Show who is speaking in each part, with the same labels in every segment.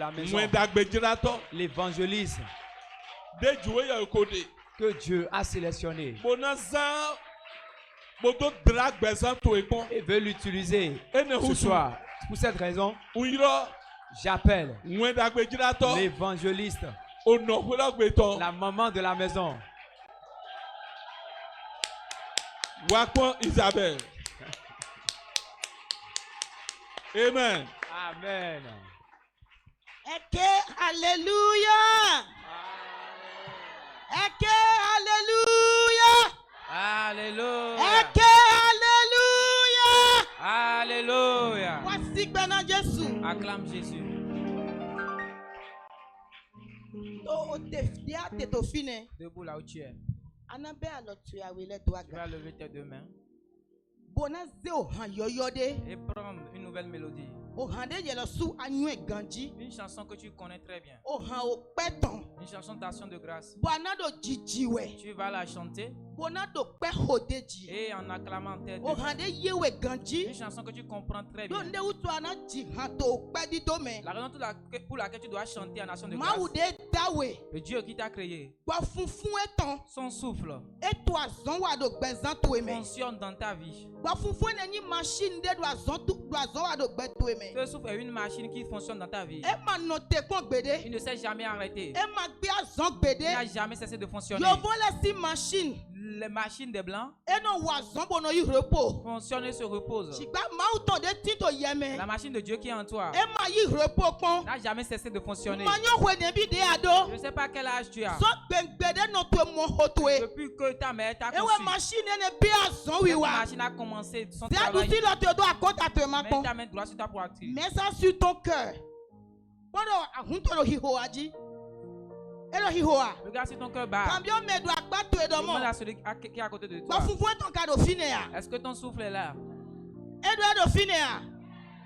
Speaker 1: la maison.
Speaker 2: L'évangéliste que Dieu a sélectionné et veut l'utiliser ce soir. Pour cette raison, j'appelle l'évangéliste, la maman de la maison.
Speaker 3: Wakon Isabelle. Amen.
Speaker 2: Amen.
Speaker 4: Eke alléluia. Eke alléluia.
Speaker 1: Alléluia.
Speaker 4: Eke alléluia.
Speaker 1: Alléluia.
Speaker 4: Voici Bena Jésus.
Speaker 1: Acclame Jésus.
Speaker 4: To otefia tetofine.
Speaker 1: Debout là où tu es.
Speaker 4: Anabe alotu awele doaga.
Speaker 1: Tu vas lever tes deux mains
Speaker 4: Bonaze o han yoyode.
Speaker 1: et prendre une nouvelle mélodie.
Speaker 4: O han de yelo su anyu ganji.
Speaker 1: Une chanson que tu connais très bien.
Speaker 4: O han o peton.
Speaker 1: Une chanson d'action de grâce.
Speaker 4: Bonado jijiwe.
Speaker 1: Tu vas la chanter
Speaker 4: Bonado pe hodeji.
Speaker 1: et en acclamant tes deux
Speaker 4: O
Speaker 1: mains.
Speaker 4: han de yewe ganji.
Speaker 1: Une chanson que tu comprends très bien.
Speaker 4: Donde utu ana jihanto pedi dome.
Speaker 1: La raison pour laquelle tu dois chanter en action de grâce.
Speaker 4: Maude dawe.
Speaker 1: Le Dieu qui t'a créé,
Speaker 4: Gba funfun etan.
Speaker 1: son souffle
Speaker 4: Eto azon wa do gbezan to eme.
Speaker 1: fonctionne dans ta vie.
Speaker 4: Gba funfun ene ni machine de do azon wa do gbe to eme.
Speaker 1: Ce souffle est une machine qui fonctionne dans ta vie.
Speaker 4: E ma note kon gbede.
Speaker 1: Il ne s'est jamais arrêté.
Speaker 4: E ma gbe azon
Speaker 1: Il
Speaker 4: gbede.
Speaker 1: n'a jamais cessé de fonctionner.
Speaker 4: Yo vole si machine.
Speaker 1: Les machines des blancs
Speaker 4: E no wa azon bono yi repos.
Speaker 1: fonctionnent et se reposent.
Speaker 4: Sigba ma uto de tito yeme.
Speaker 1: La machine de Dieu qui est en toi
Speaker 4: E ma yi repos pon.
Speaker 1: n'a jamais cessé de fonctionner.
Speaker 4: Ma nyo hwe ne bi de ado.
Speaker 1: Je ne sais pas quel âge tu as.
Speaker 4: So gbede no to mo hotwe.
Speaker 1: Depuis que ta mère t'a
Speaker 4: E we
Speaker 1: conçu,
Speaker 4: machine ene bi azon wi
Speaker 1: cette
Speaker 4: wa.
Speaker 1: machine a commencé son
Speaker 4: C'est
Speaker 1: travail.
Speaker 4: adouci là te do akota te ma
Speaker 1: Mets
Speaker 4: pon.
Speaker 1: ta main droite sur ta poitrine.
Speaker 4: Mets ça sur ton cœur. Bono ahunto lo hiho aji. Elo hiho a.
Speaker 1: Regarde si ton cœur bat.
Speaker 4: Cambio me do akpato e do mo.
Speaker 1: Demande à celui qui est à côté de
Speaker 4: Ba
Speaker 1: toi.
Speaker 4: funfun ton ka do fine a.
Speaker 1: Est-ce que ton souffle est là?
Speaker 4: Edo fine a.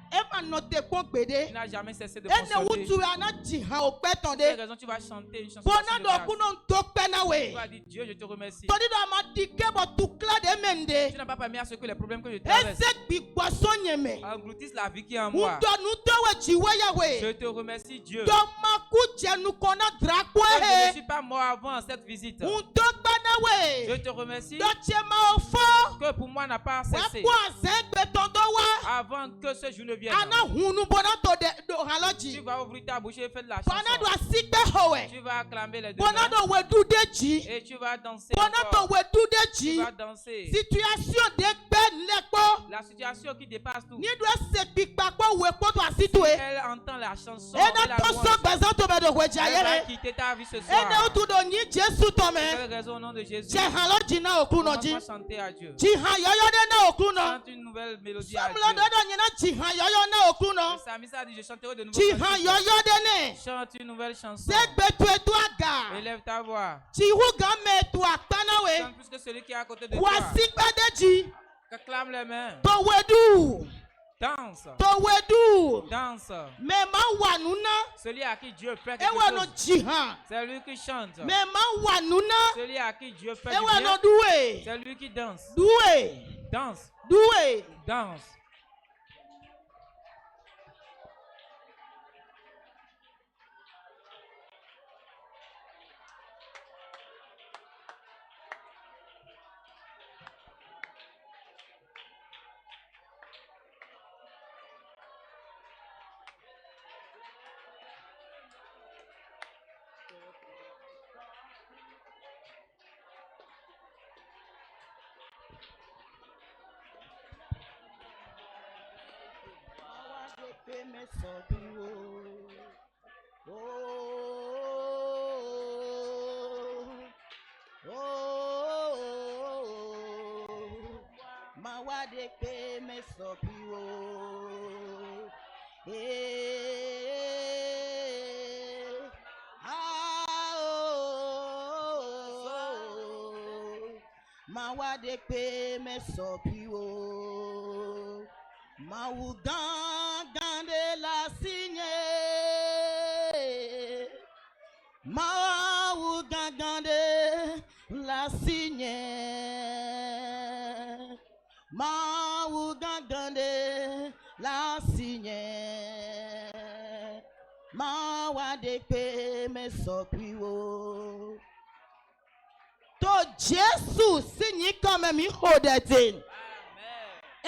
Speaker 4: E ma note kon
Speaker 1: Tu
Speaker 4: gbede.
Speaker 1: n'as jamais cessé de
Speaker 4: Ene
Speaker 1: fonctionner.
Speaker 4: wutu ana jihan o pe ton
Speaker 1: Pour cette
Speaker 4: de.
Speaker 1: raison, tu vas chanter une chanson
Speaker 4: Bona
Speaker 1: d'action de
Speaker 4: do
Speaker 1: grâce.
Speaker 4: kuno to pe na
Speaker 1: Tu
Speaker 4: we.
Speaker 1: vas dire, Dieu, je te remercie.
Speaker 4: Todi do ma dike bo tukla de mende.
Speaker 1: Tu n'as pas permis à ce que les problèmes que je traverse
Speaker 4: Ese gbigbo so nyeme.
Speaker 1: engloutissent la vie qui est en moi.
Speaker 4: Udo nu to we jiwe ya
Speaker 1: Je
Speaker 4: we.
Speaker 1: te remercie, Dieu.
Speaker 4: Do ma ku jenu kona drakwe
Speaker 1: Je ne
Speaker 4: he.
Speaker 1: suis pas mort avant cette visite.
Speaker 4: Udo gba na we.
Speaker 1: Je te remercie
Speaker 4: Do che ma o fo.
Speaker 1: que pour moi n'a pas cessé
Speaker 4: Wa azegbe tondo wa.
Speaker 1: avant que ce jour ne vienne.
Speaker 4: Ana hunu bona to de do
Speaker 1: Tu
Speaker 4: haloji.
Speaker 1: vas ouvrir ta bouche et faire de la
Speaker 4: Bona do
Speaker 1: chanson.
Speaker 4: asigbe howe.
Speaker 1: Tu vas acclamer les deux
Speaker 4: Bona
Speaker 1: mains
Speaker 4: do we du deji.
Speaker 1: et tu vas danser
Speaker 4: Bona to
Speaker 1: encore.
Speaker 4: we du
Speaker 1: Tu
Speaker 4: deji.
Speaker 1: vas danser.
Speaker 4: Situation de gbe nlepo.
Speaker 1: La situation qui dépasse tout.
Speaker 4: Ni do se pipa po we po to asitwe.
Speaker 1: Elle entend la chanson
Speaker 4: E
Speaker 1: et
Speaker 4: na
Speaker 1: la
Speaker 4: to
Speaker 1: louange.
Speaker 4: so gbezan to be do we
Speaker 1: Elle va
Speaker 4: jayere.
Speaker 1: quitter ta vie ce
Speaker 4: E
Speaker 1: soir.
Speaker 4: ne utu do ni Jesu to
Speaker 1: Pour
Speaker 4: me.
Speaker 1: quelle raison au nom de Jésus?
Speaker 4: Je haloji na okru no ji.
Speaker 1: On va chanter à Dieu.
Speaker 4: Jihan yoyo de na okru no.
Speaker 1: Chante une nouvelle mélodie à
Speaker 4: Samlo
Speaker 1: Dieu.
Speaker 4: do do nyina jihan yoyo na okru no.
Speaker 1: Le psalmiste a dit, je chanterai de nouveaux
Speaker 4: Jihan
Speaker 1: cantiques.
Speaker 4: yoyo de ne.
Speaker 1: Chante une nouvelle chanson.
Speaker 4: Segbe tu edu aga.
Speaker 1: Élève ta voix.
Speaker 4: Jihu ga me tu akpana we.
Speaker 1: Chante plus que celui qui est à côté de toi.
Speaker 4: Wasigbe deji.
Speaker 1: Acclame les mains.
Speaker 4: To wedu.
Speaker 1: Danse.
Speaker 4: To wedu.
Speaker 1: Danse.
Speaker 4: Me ma wa nuna.
Speaker 1: Celui à qui Dieu fait
Speaker 4: Ewe
Speaker 1: quelque
Speaker 4: no
Speaker 1: chose.
Speaker 4: jihan.
Speaker 1: C'est lui qui chante.
Speaker 4: Me ma wa nuna.
Speaker 1: Celui à qui Dieu fait du
Speaker 4: Ewe no
Speaker 1: bien.
Speaker 4: duwe.
Speaker 1: C'est lui qui danse.
Speaker 4: Duwe.
Speaker 1: Danse.
Speaker 4: Duwe.
Speaker 1: Danse.
Speaker 4: Mawade pe me sopiwo. Mawade pe me sopiwo. Mawu gangan de la signe. Mawu gangan de la signe. Mawu gangan de la signe. Mama wa de pe me sopiwo. To Jésus signe comme mi hodetin.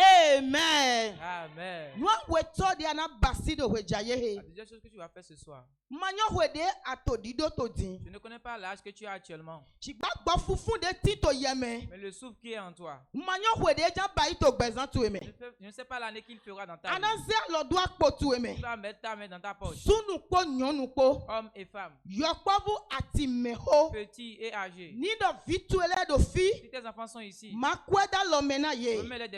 Speaker 4: Amen.
Speaker 1: Amen.
Speaker 4: Nous weto de ana basido wejaye
Speaker 1: La
Speaker 4: he.
Speaker 1: deuxième chose que tu vas faire ce soir.
Speaker 4: Manyo wede atodido to din.
Speaker 1: Je ne connais pas l'âge que tu as actuellement,
Speaker 4: Chigba gbo funfun de tito yeme.
Speaker 1: mais le souffle qui est en toi.
Speaker 4: Manyo wede jan bayi to gbezan tu eme.
Speaker 1: Je ne sais pas l'année qu'il fera dans ta vie.
Speaker 4: Anaze lo do akpo tu eme.
Speaker 1: Tu vas mettre ta main dans ta poche.
Speaker 4: Sunu po nyonu po.
Speaker 1: Hommes et femmes,
Speaker 4: Yokpovu ati meho.
Speaker 1: petits et âgés.
Speaker 4: Ni do vituele do fi.
Speaker 1: Si tes enfants sont ici,
Speaker 4: Makweda lo mena ye.
Speaker 1: remets-les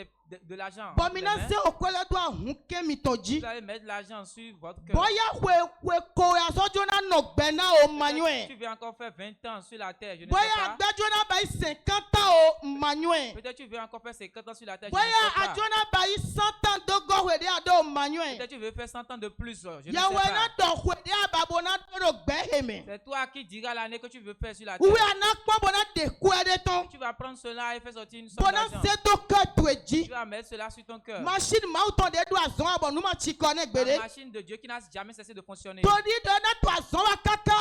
Speaker 1: de l'argent. entre les
Speaker 4: Bomina
Speaker 1: mains.
Speaker 4: se okwele do ahun kemi toji.
Speaker 1: Vous allez mettre l'argent sur votre cœur.
Speaker 4: Boya we ko ya sojona no gbena o
Speaker 1: Peut-être
Speaker 4: manyo.
Speaker 1: tu veux encore faire 20 ans sur la terre, je ne
Speaker 4: Boya
Speaker 1: sais pas.
Speaker 4: agbejona bayi 50 ans o manyo.
Speaker 1: Peut-être tu veux encore faire 50 ans sur la terre, je
Speaker 4: Boya
Speaker 1: ne sais pas.
Speaker 4: ajona bayi 100 ans dogo wede ado manyo.
Speaker 1: Peut-être tu veux faire 100 ans de plus, je ne
Speaker 4: Ya
Speaker 1: sais
Speaker 4: wena
Speaker 1: pas.
Speaker 4: do wede ababona do gbeheme.
Speaker 1: C'est toi qui diras l'année que tu veux faire sur la terre.
Speaker 4: Uwe anakpo bona de kwede ton.
Speaker 1: Tu vas prendre cela et faire sortir une somme
Speaker 4: Bona
Speaker 1: d'argent.
Speaker 4: se do ka
Speaker 1: Tu
Speaker 4: tueji.
Speaker 1: vas mettre cela sur ton cœur.
Speaker 4: Machine ma uton de do azon abon numa chikone
Speaker 1: La
Speaker 4: gbede.
Speaker 1: machine de Dieu qui n'a jamais cessé de fonctionner.
Speaker 4: Todi do na to azon wa kaka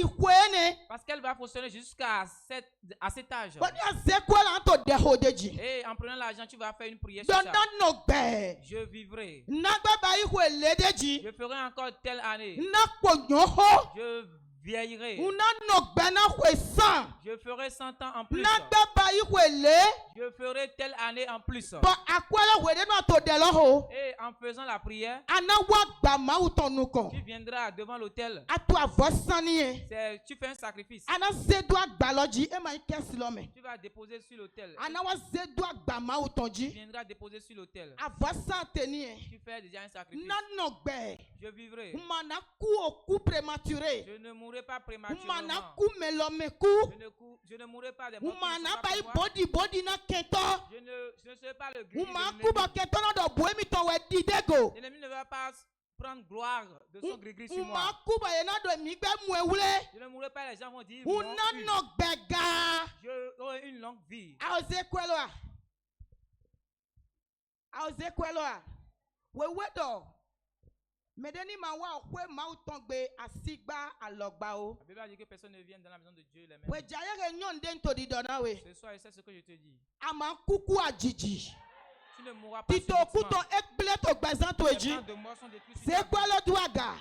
Speaker 4: ikwene.
Speaker 1: Parce qu'elle va fonctionner jusqu'à cet âge.
Speaker 4: Boni azekwela anto de hodeji.
Speaker 1: Et en prenant l'argent, tu vas faire une prière sur
Speaker 4: Donda
Speaker 1: ça.
Speaker 4: no gbe.
Speaker 1: Je vivrai.
Speaker 4: Nagba bayi hwe ledeji.
Speaker 1: Je ferai encore telle année.
Speaker 4: Nakpo nyoho.
Speaker 1: Je vieillirai.
Speaker 4: Una no gbe na hwe 100.
Speaker 1: Je ferai 100 ans en plus.
Speaker 4: Nagba bayi hwe le.
Speaker 1: Je ferai telle année en plus.
Speaker 4: Bo akwela hwe de no ato de lo ho.
Speaker 1: Et en faisant la prière,
Speaker 4: Ana wa gba ma uton nukon.
Speaker 1: tu viendras devant l'autel.
Speaker 4: Ato avosani.
Speaker 1: Tu fais un sacrifice.
Speaker 4: Ana zedu agba loji e ma ikesi lo me.
Speaker 1: Tu vas déposer sur l'autel.
Speaker 4: Ana wa zedu agba ma
Speaker 1: Tu
Speaker 4: utonji.
Speaker 1: viendras déposer sur l'autel.
Speaker 4: Avosan teni e.
Speaker 1: Tu fais déjà un sacrifice.
Speaker 4: Nano gbe.
Speaker 1: Je vivrai.
Speaker 4: Umana ku oku prématuré.
Speaker 1: Je ne mourrai pas prématurément.
Speaker 4: Umana ku melomeku.
Speaker 1: Je ne mourrai pas des morts qui ne
Speaker 4: Umana
Speaker 1: sont pas
Speaker 4: bayi
Speaker 1: pour moi.
Speaker 4: body na kento.
Speaker 1: Je ne serai pas le gris de
Speaker 4: Uma
Speaker 1: l'ennemi.
Speaker 4: ku ba kento na do boemi to we didego.
Speaker 1: L'ennemi ne va pas prendre gloire de son gris sur
Speaker 4: Uma
Speaker 1: moi.
Speaker 4: ku ba ye na do mi gbe mu ewule.
Speaker 1: Je ne mourrai pas, les gens vont dire. ils m'ont eu.
Speaker 4: Una no gbega.
Speaker 1: J'aurai une longue vie.
Speaker 4: Aoze kwelo a. Aoze kwelo a. Wewe do. Medeni ma wa okwe ma utongbe asigba alogba o.
Speaker 1: La Bible a dit que personne ne vienne dans la maison de Dieu les mêmes.
Speaker 4: We jaye ge nyon den to di dona we.
Speaker 1: Ce soir, c'est ce que je te dis.
Speaker 4: Ama kuku ajiji.
Speaker 1: Tu ne mourras pas
Speaker 4: Tito
Speaker 1: subitement.
Speaker 4: kuto ekble to gbezan to
Speaker 1: Les
Speaker 4: eji.
Speaker 1: plans de mort sont détruits sur
Speaker 4: Se
Speaker 1: ta vie.
Speaker 4: kwelo duaga.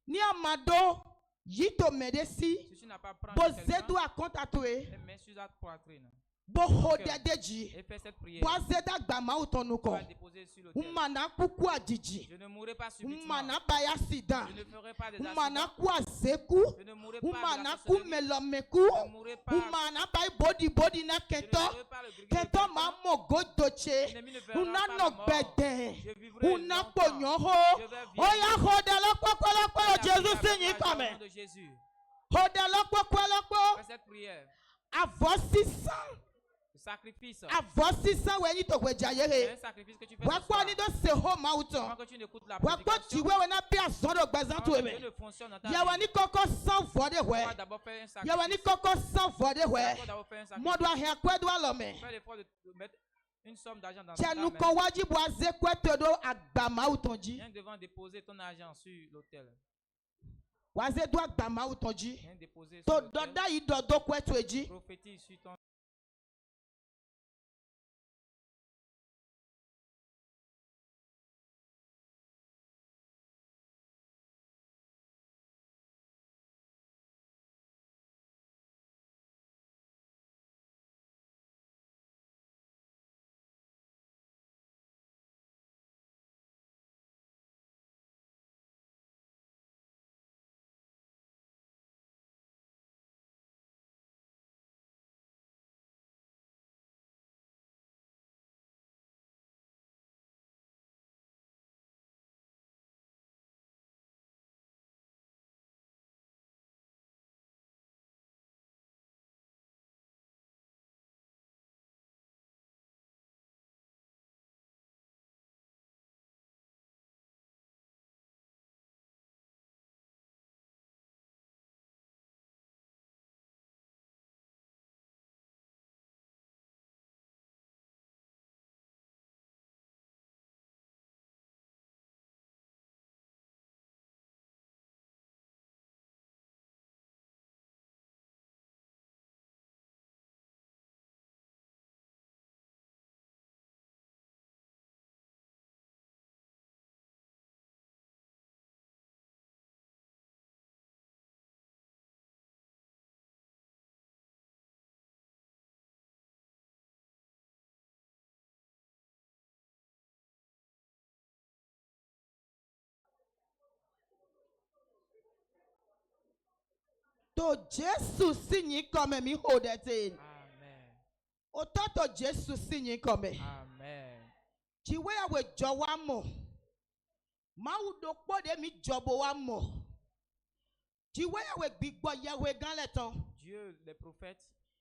Speaker 4: Ni amado yito medesi.
Speaker 1: Si tu n'as pas prendre
Speaker 4: Bo
Speaker 1: quelqu'un,
Speaker 4: zedu akonta to e.
Speaker 1: et mets sur ta poitrine.
Speaker 4: Bo hodedeji.
Speaker 1: Et fais cette prière.
Speaker 4: Bo zeda gba ma
Speaker 1: Tu
Speaker 4: utonuko.
Speaker 1: vas déposer sur l'autel.
Speaker 4: Umana kuku ajiji.
Speaker 1: Je ne mourrai pas subitement.
Speaker 4: Umana baya sida.
Speaker 1: Je ne ferai pas des
Speaker 4: Umana
Speaker 1: accidents.
Speaker 4: ku azeku.
Speaker 1: Je ne mourrai pas de
Speaker 4: Umana
Speaker 1: la
Speaker 4: ku
Speaker 1: sorcellerie.
Speaker 4: melomeku.
Speaker 1: Je ne mourrai pas.
Speaker 4: Umana bayi body na
Speaker 1: Je ne
Speaker 4: kento.
Speaker 1: mourrai pas le gris de
Speaker 4: Kento
Speaker 1: quelqu'un.
Speaker 4: ma mogo doche.
Speaker 1: L'ennemi ne verra
Speaker 4: Una
Speaker 1: pas
Speaker 4: no
Speaker 1: la mort.
Speaker 4: gbede.
Speaker 1: Je vivrai
Speaker 4: Una
Speaker 1: longtemps.
Speaker 4: ponyoho.
Speaker 1: Je vais vivre.
Speaker 4: Oya hodelokpokpolokpo
Speaker 1: La
Speaker 4: Jésus
Speaker 1: prière
Speaker 4: sinyi
Speaker 1: avec la
Speaker 4: kame.
Speaker 1: joie de Jésus.
Speaker 4: Hodelokpokpolokpo.
Speaker 1: Fais cette prière.
Speaker 4: Avosisan.
Speaker 1: Le sacrifice.
Speaker 4: Avosisan weni to
Speaker 1: C'est
Speaker 4: gwejaye.
Speaker 1: un sacrifice que tu fais ce
Speaker 4: Wakpo
Speaker 1: soir.
Speaker 4: ni do seho ma uton.
Speaker 1: Avant que tu n'écoutes la
Speaker 4: Wakpo
Speaker 1: prédication,
Speaker 4: jiwe we na bi azodo gbezan
Speaker 1: avant
Speaker 4: to
Speaker 1: que
Speaker 4: eme.
Speaker 1: Dieu ne fonctionne dans ta
Speaker 4: Yawa
Speaker 1: vie,
Speaker 4: ni koko san vode
Speaker 1: tu
Speaker 4: we.
Speaker 1: vas d'abord faire un sacrifice.
Speaker 4: Yawa ni koko san vode
Speaker 1: Tu
Speaker 4: we.
Speaker 1: vas d'abord faire un sacrifice.
Speaker 4: Modo ahia kwedo alome.
Speaker 1: Fais l'effort de mettre une somme d'argent dans ta
Speaker 4: Tienu
Speaker 1: main.
Speaker 4: ko wajibu azekwe todo agba ma utonji.
Speaker 1: Viens devant déposer ton argent sur l'autel.
Speaker 4: Wazedu agba ma utonji.
Speaker 1: Viens déposer sur
Speaker 4: To
Speaker 1: l'autel.
Speaker 4: doda yi dodo kwetu eji.
Speaker 1: Prophétise sur ton
Speaker 4: To Jésus signe comme mi hodete.
Speaker 1: Amen.
Speaker 4: Autant to Jésus signe comme.
Speaker 1: Amen.
Speaker 4: Chiwe ya we jowa mo. Ma u do po de mi jobo wa mo. Chiwe ya we gbigbo ya we gan leton.
Speaker 1: Dieu, les prophètes,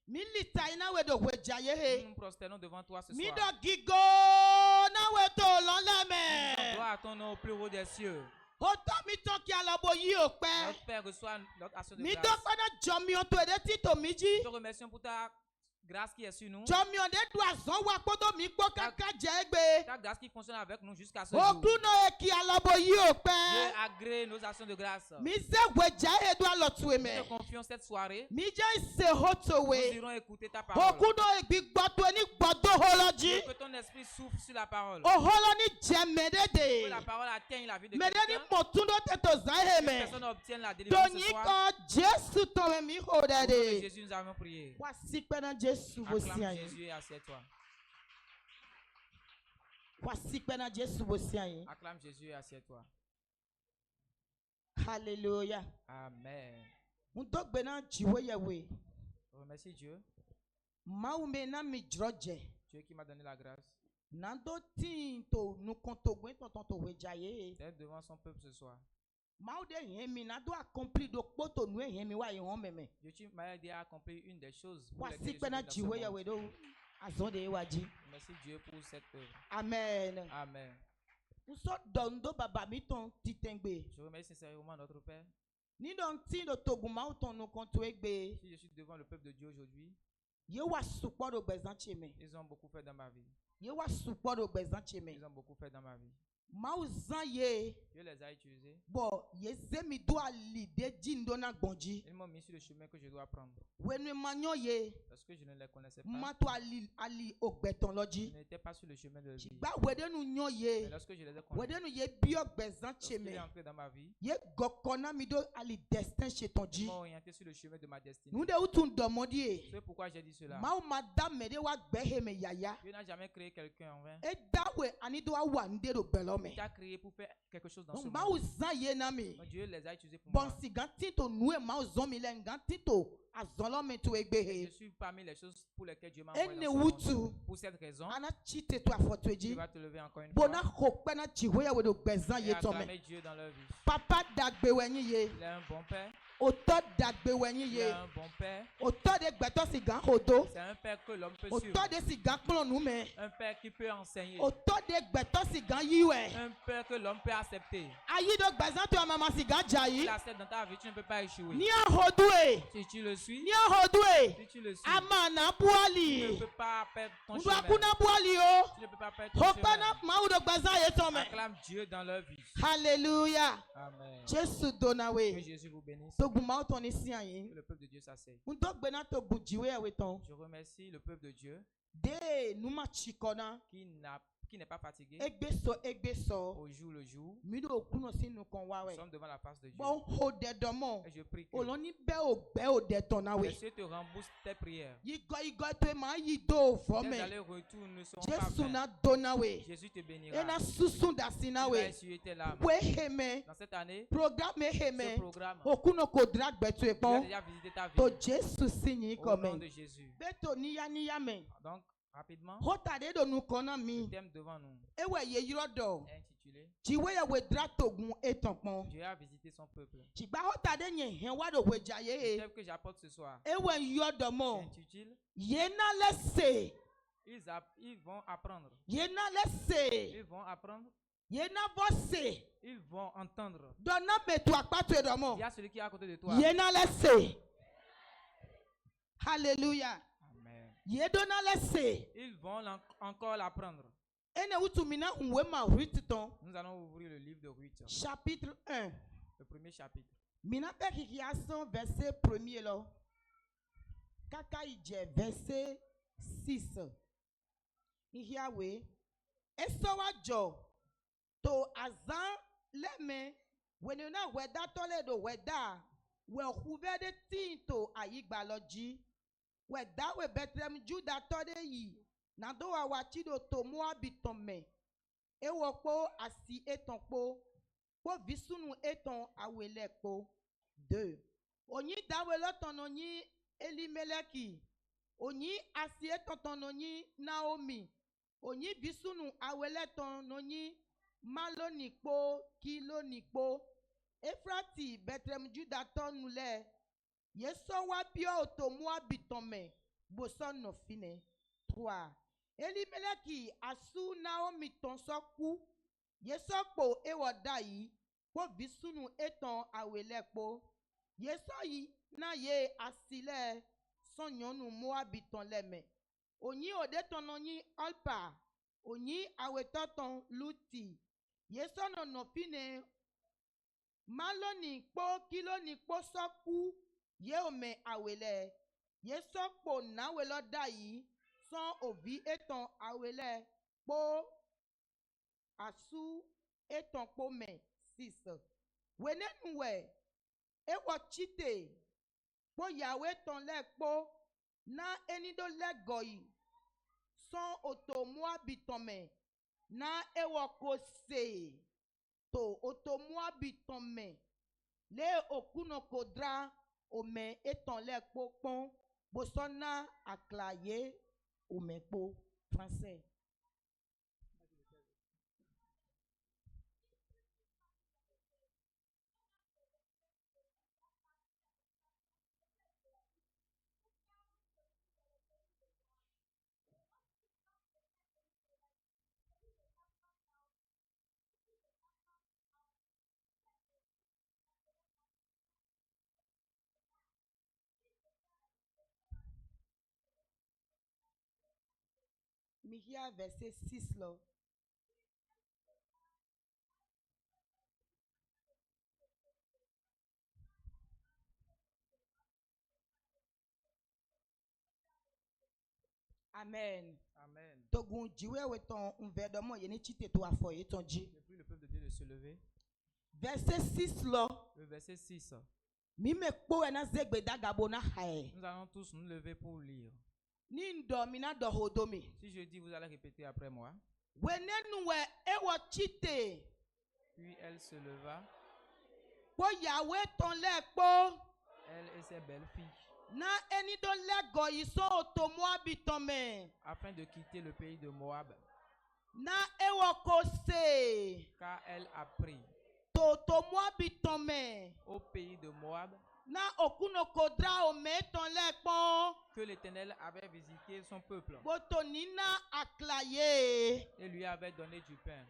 Speaker 4: Milita ina we do we jaye he.
Speaker 1: nous nous prosternons devant toi ce
Speaker 4: Mi
Speaker 1: soir.
Speaker 4: do gigo na we to lon me.
Speaker 1: Gloire à ton nom au plus haut des cieux.
Speaker 4: Autant mi ton ki alobo yi o pe.
Speaker 1: Notre Père reçoit notre action de
Speaker 4: Mi do
Speaker 1: grâce.
Speaker 4: pa na jomi on to de ti to mi ji.
Speaker 1: Nous te remercions pour ta grâce qui est sur nous.
Speaker 4: Jomi on de do azon wa po do mi po kaka je gbe.
Speaker 1: Ta grâce qui fonctionne avec nous jusqu'à ce jour.
Speaker 4: Okun no e ki alobo yi o
Speaker 1: Dieu
Speaker 4: pe.
Speaker 1: agrée nos actions de grâce.
Speaker 4: Mi se we jaye do alotu
Speaker 1: Nous
Speaker 4: me.
Speaker 1: te confions cette soirée.
Speaker 4: Mi je se hoto
Speaker 1: Nous
Speaker 4: we.
Speaker 1: irons écouter ta parole.
Speaker 4: Okuno gbigbo to ni gbodo holoji.
Speaker 1: Que ton esprit souffle sur la parole.
Speaker 4: Oholo ni je
Speaker 1: Que
Speaker 4: medede.
Speaker 1: la parole atteigne la vie de
Speaker 4: Medeni
Speaker 1: quelqu'un.
Speaker 4: motundo te to zahe
Speaker 1: Que
Speaker 4: me.
Speaker 1: personne obtienne la délivrance ce
Speaker 4: Toni
Speaker 1: soir.
Speaker 4: ko Jesu to me mi
Speaker 1: Au nom de
Speaker 4: hodade.
Speaker 1: Jésus, nous avons prié.
Speaker 4: Wa sikpe na Jesu bo si
Speaker 1: Acclame
Speaker 4: ayin.
Speaker 1: Jésus et assieds-toi.
Speaker 4: Wa sikpe na Jesu bo si ayin.
Speaker 1: Acclame Jésus et assieds-toi.
Speaker 4: Hallelujah.
Speaker 1: Amen.
Speaker 4: Undogbe na jiwe yewe.
Speaker 1: Remercie Dieu.
Speaker 4: Maume na mi droje.
Speaker 1: Dieu qui m'a donné la grâce
Speaker 4: Nando tin to nu konto gwen tonton to we jaye.
Speaker 1: d'être devant son peuple ce soir.
Speaker 4: Mau de hemi na do accompli do poto nu hemi wa yon meme.
Speaker 1: Dieu tu m'as aidé à accomplir une des choses pour
Speaker 4: Wa
Speaker 1: lesquelles je
Speaker 4: sikpe
Speaker 1: suis
Speaker 4: na
Speaker 1: dans ce
Speaker 4: jiwe
Speaker 1: monde.
Speaker 4: yewe do azonde waji.
Speaker 1: Merci Dieu pour cette œuvre.
Speaker 4: Amen.
Speaker 1: Amen.
Speaker 4: Uso dondo baba mi ton titengbe.
Speaker 1: Je remercie sincèrement notre Père.
Speaker 4: Ni don tin do toguma o ton nu konto egbe.
Speaker 1: Si je suis devant le peuple de Dieu aujourd'hui,
Speaker 4: Ye wa supo do bezan cheme.
Speaker 1: ils ont beaucoup fait dans ma vie.
Speaker 4: Ye wa supo do bezan cheme.
Speaker 1: Ils ont beaucoup fait dans ma vie.
Speaker 4: Mau zan ye.
Speaker 1: Dieu les a utilisés.
Speaker 4: Bo ye zemi do ali de jindo na gbonji.
Speaker 1: Ils m'ont mis sur le chemin que je dois prendre.
Speaker 4: Wenu manyo ye.
Speaker 1: Parce que je ne les connaissais pas.
Speaker 4: Mato ali ogbeton
Speaker 1: Je
Speaker 4: loji.
Speaker 1: n'étais pas sur le chemin de vie.
Speaker 4: Ba wedenu nyo
Speaker 1: Mais
Speaker 4: ye.
Speaker 1: lorsque je les ai connus,
Speaker 4: Wedenu ye bio bezan
Speaker 1: lorsqu'il est
Speaker 4: cheme.
Speaker 1: entré dans ma vie,
Speaker 4: Ye gokona mi do ali destin
Speaker 1: ils
Speaker 4: chetonji.
Speaker 1: m'ont orienté sur le chemin de ma destinée.
Speaker 4: Nou de utun domodi e.
Speaker 1: C'est pourquoi j'ai dit cela.
Speaker 4: Mau madame me de wa gbehe me yaya.
Speaker 1: Dieu n'a jamais créé quelqu'un en vain.
Speaker 4: E dawe ani do wa nde do belome.
Speaker 1: Il t'a créé pour faire quelque chose dans ce
Speaker 4: Donc
Speaker 1: monde.
Speaker 4: mau zan ye na mi.
Speaker 1: Donc Dieu les a utilisés pour
Speaker 4: Bon
Speaker 1: moi.
Speaker 4: si ganti to nou e mau zon mi le ganti to azolo me to egbe
Speaker 1: Je
Speaker 4: he.
Speaker 1: suis parmi les choses pour lesquelles Dieu m'a envoyé
Speaker 4: Ene
Speaker 1: dans ce monde.
Speaker 4: wutu.
Speaker 1: Pour cette raison,
Speaker 4: Ana chite to afotweji.
Speaker 1: tu vas te lever encore une
Speaker 4: Bona
Speaker 1: fois
Speaker 4: hokpe na chiwe ya we do bezan
Speaker 1: et
Speaker 4: ye tome.
Speaker 1: acclamer Dieu dans leur vie.
Speaker 4: Papa dagbe wenyi ye.
Speaker 1: Il est un bon père.
Speaker 4: Oto dagbe wenyi
Speaker 1: Il
Speaker 4: ye.
Speaker 1: est un bon père.
Speaker 4: Oto de gbeto si gan hodo.
Speaker 1: C'est un père que l'homme peut
Speaker 4: Oto
Speaker 1: suivre.
Speaker 4: de si gan kplon nou me.
Speaker 1: Un père qui peut enseigner.
Speaker 4: Oto de gbeto si gan yiwe.
Speaker 1: Un père que l'homme peut accepter.
Speaker 4: Ayi do bezan to mama si gan
Speaker 1: Tu
Speaker 4: jayi.
Speaker 1: l'acceptes dans ta vie, tu ne peux pas échouer.
Speaker 4: Ni a hodu e.
Speaker 1: Si tu le suis,
Speaker 4: Ni a hodu e.
Speaker 1: si tu le suis,
Speaker 4: Amana
Speaker 1: tu ne
Speaker 4: buali.
Speaker 1: peux pas perdre ton
Speaker 4: Ndo
Speaker 1: chemin.
Speaker 4: akuna buali o.
Speaker 1: Tu ne peux pas perdre ton
Speaker 4: Hokpe na
Speaker 1: chemin.
Speaker 4: mau do bezan ye tome.
Speaker 1: Acclame Dieu dans leur vie.
Speaker 4: Hallelujah.
Speaker 1: Amen.
Speaker 4: Jesu dona
Speaker 1: Que
Speaker 4: we.
Speaker 1: Jésus vous bénisse.
Speaker 4: Togun mau ton isi
Speaker 1: Que
Speaker 4: ayin.
Speaker 1: le peuple de Dieu s'asseye.
Speaker 4: Ndo na togun jiwe ya we ton.
Speaker 1: Je remercie le peuple de Dieu
Speaker 4: De numa chikona.
Speaker 1: qui n'est pas fatigué
Speaker 4: Egbe so.
Speaker 1: au jour le jour.
Speaker 4: Mi do okuno si nu kon wa
Speaker 1: Nous
Speaker 4: we.
Speaker 1: sommes devant la face de Dieu.
Speaker 4: Bon ho de domo.
Speaker 1: Et je prie que
Speaker 4: Oloni be o gbe o de ton na we.
Speaker 1: Dieu te rembourse tes prières.
Speaker 4: Yigo to ma yi do fo
Speaker 1: Tes
Speaker 4: me.
Speaker 1: allers-retours ne seront pas
Speaker 4: Jesu
Speaker 1: vains.
Speaker 4: na dona we.
Speaker 1: Jésus te bénira.
Speaker 4: Ena susun da si na
Speaker 1: Tu vas
Speaker 4: we.
Speaker 1: essuyer tes larmes.
Speaker 4: We heme.
Speaker 1: Dans cette année,
Speaker 4: Programme
Speaker 1: ce
Speaker 4: heme.
Speaker 1: programme,
Speaker 4: Okuno ko drag betu e
Speaker 1: tu as
Speaker 4: pon.
Speaker 1: déjà visité ta vie.
Speaker 4: To Jesu sinyi
Speaker 1: Au nom
Speaker 4: comme.
Speaker 1: de Jésus.
Speaker 4: Beto niya me.
Speaker 1: Donc, rapidement,
Speaker 4: Hota de do nu kona
Speaker 1: le
Speaker 4: mi.
Speaker 1: thème devant nous
Speaker 4: Ewe ye yiro do.
Speaker 1: est intitulé
Speaker 4: Jiwe ya we dra togun etan pon.
Speaker 1: Dieu a visité son peuple.
Speaker 4: Jigba hota de nye hen wa do we
Speaker 1: Le
Speaker 4: jaye.
Speaker 1: thème que j'apporte ce soir
Speaker 4: Ewe yo do mo.
Speaker 1: s'intitule
Speaker 4: Yena lese.
Speaker 1: Ils vont apprendre.
Speaker 4: Yena lese.
Speaker 1: Ils vont apprendre.
Speaker 4: Yena vose.
Speaker 1: Ils vont entendre.
Speaker 4: Dona me tu akpatu e do mo.
Speaker 1: Il y a celui qui est à côté de toi.
Speaker 4: Yena lese. Hallelujah.
Speaker 1: Amen.
Speaker 4: Ye dona lese.
Speaker 1: Ils vont encore l'apprendre.
Speaker 4: Ene utu mina unwe ma rititon.
Speaker 1: Nous allons ouvrir le livre de Ruth,
Speaker 4: Chapitre 1.
Speaker 1: le premier chapitre.
Speaker 4: Mina pe kikiason verset 1er lo. Kaka ije verset 6. Ihiawe. Esowa jo. To azan leme. Wenuna weda tole do weda. We huve de tinto ayigbaloji. Weda we betrem juda tode yi. Nando wa wachido to moabiton me. Ewo po asi eton po. Po visunu eton awele po. 2. Onyi dawele tononyi Elimeleki. Onyi asie tononyi Naomi. Onyi bisunu awele tononyi Malonikpo Kilonikpo. Efrati Bethlehem Juda tonule. Yeso wapio otomua bitome. Boson no fine. 3. Elimeleki asu Naomi tonsoku. Yeso po ewadai. Po bisunu eton awelekpo. Yeso yi na ye asile sonyonu moabiton leme. Onyi odetononyi Olpa. Onyi awetoton Luti. Yeso no nofine. Maloni kpo kiloni kpo soku. Ye ome awele. Yeso po na welo dayi. Son ovi eton awele. Po asu eton po me. 6. Wenenwe. Ewo chite. Po yawe ton le po. Na enido le goyi. Son otomua bitome. Na ewo kose. To otomua bitome. Le okuno kodra. Ome eton le po pon. Bosona aklaye. Ome po. Français. Mihia verset 6 là. Amen.
Speaker 1: Amen.
Speaker 4: Togun jiwe weton unvedomo yeni chite to afoye ton ji.
Speaker 1: Je prie le peuple de Dieu de se lever.
Speaker 4: Verset 6 là.
Speaker 1: Le verset 6.
Speaker 4: Mime kpo ena zegbe dagabo na hae.
Speaker 1: Nous allons tous nous lever pour lire.
Speaker 4: Ni ndo mina do hodomi.
Speaker 1: Si je dis, vous allez répéter après moi.
Speaker 4: Wenenwe ewo chite.
Speaker 1: Puis elle se leva,
Speaker 4: Po yawe ton le kpo.
Speaker 1: elle et ses belles filles,
Speaker 4: Na eni do le goyi so otomo abitome.
Speaker 1: afin de quitter le pays de Moab,
Speaker 4: Na ewo kose.
Speaker 1: car elle a pris
Speaker 4: To otomo abitome.
Speaker 1: au pays de Moab
Speaker 4: Na okuno kodra ome ton le kpo.
Speaker 1: que l'Éternel avait visité son peuple
Speaker 4: Botonina aklaye.
Speaker 1: et lui avait donné du pain.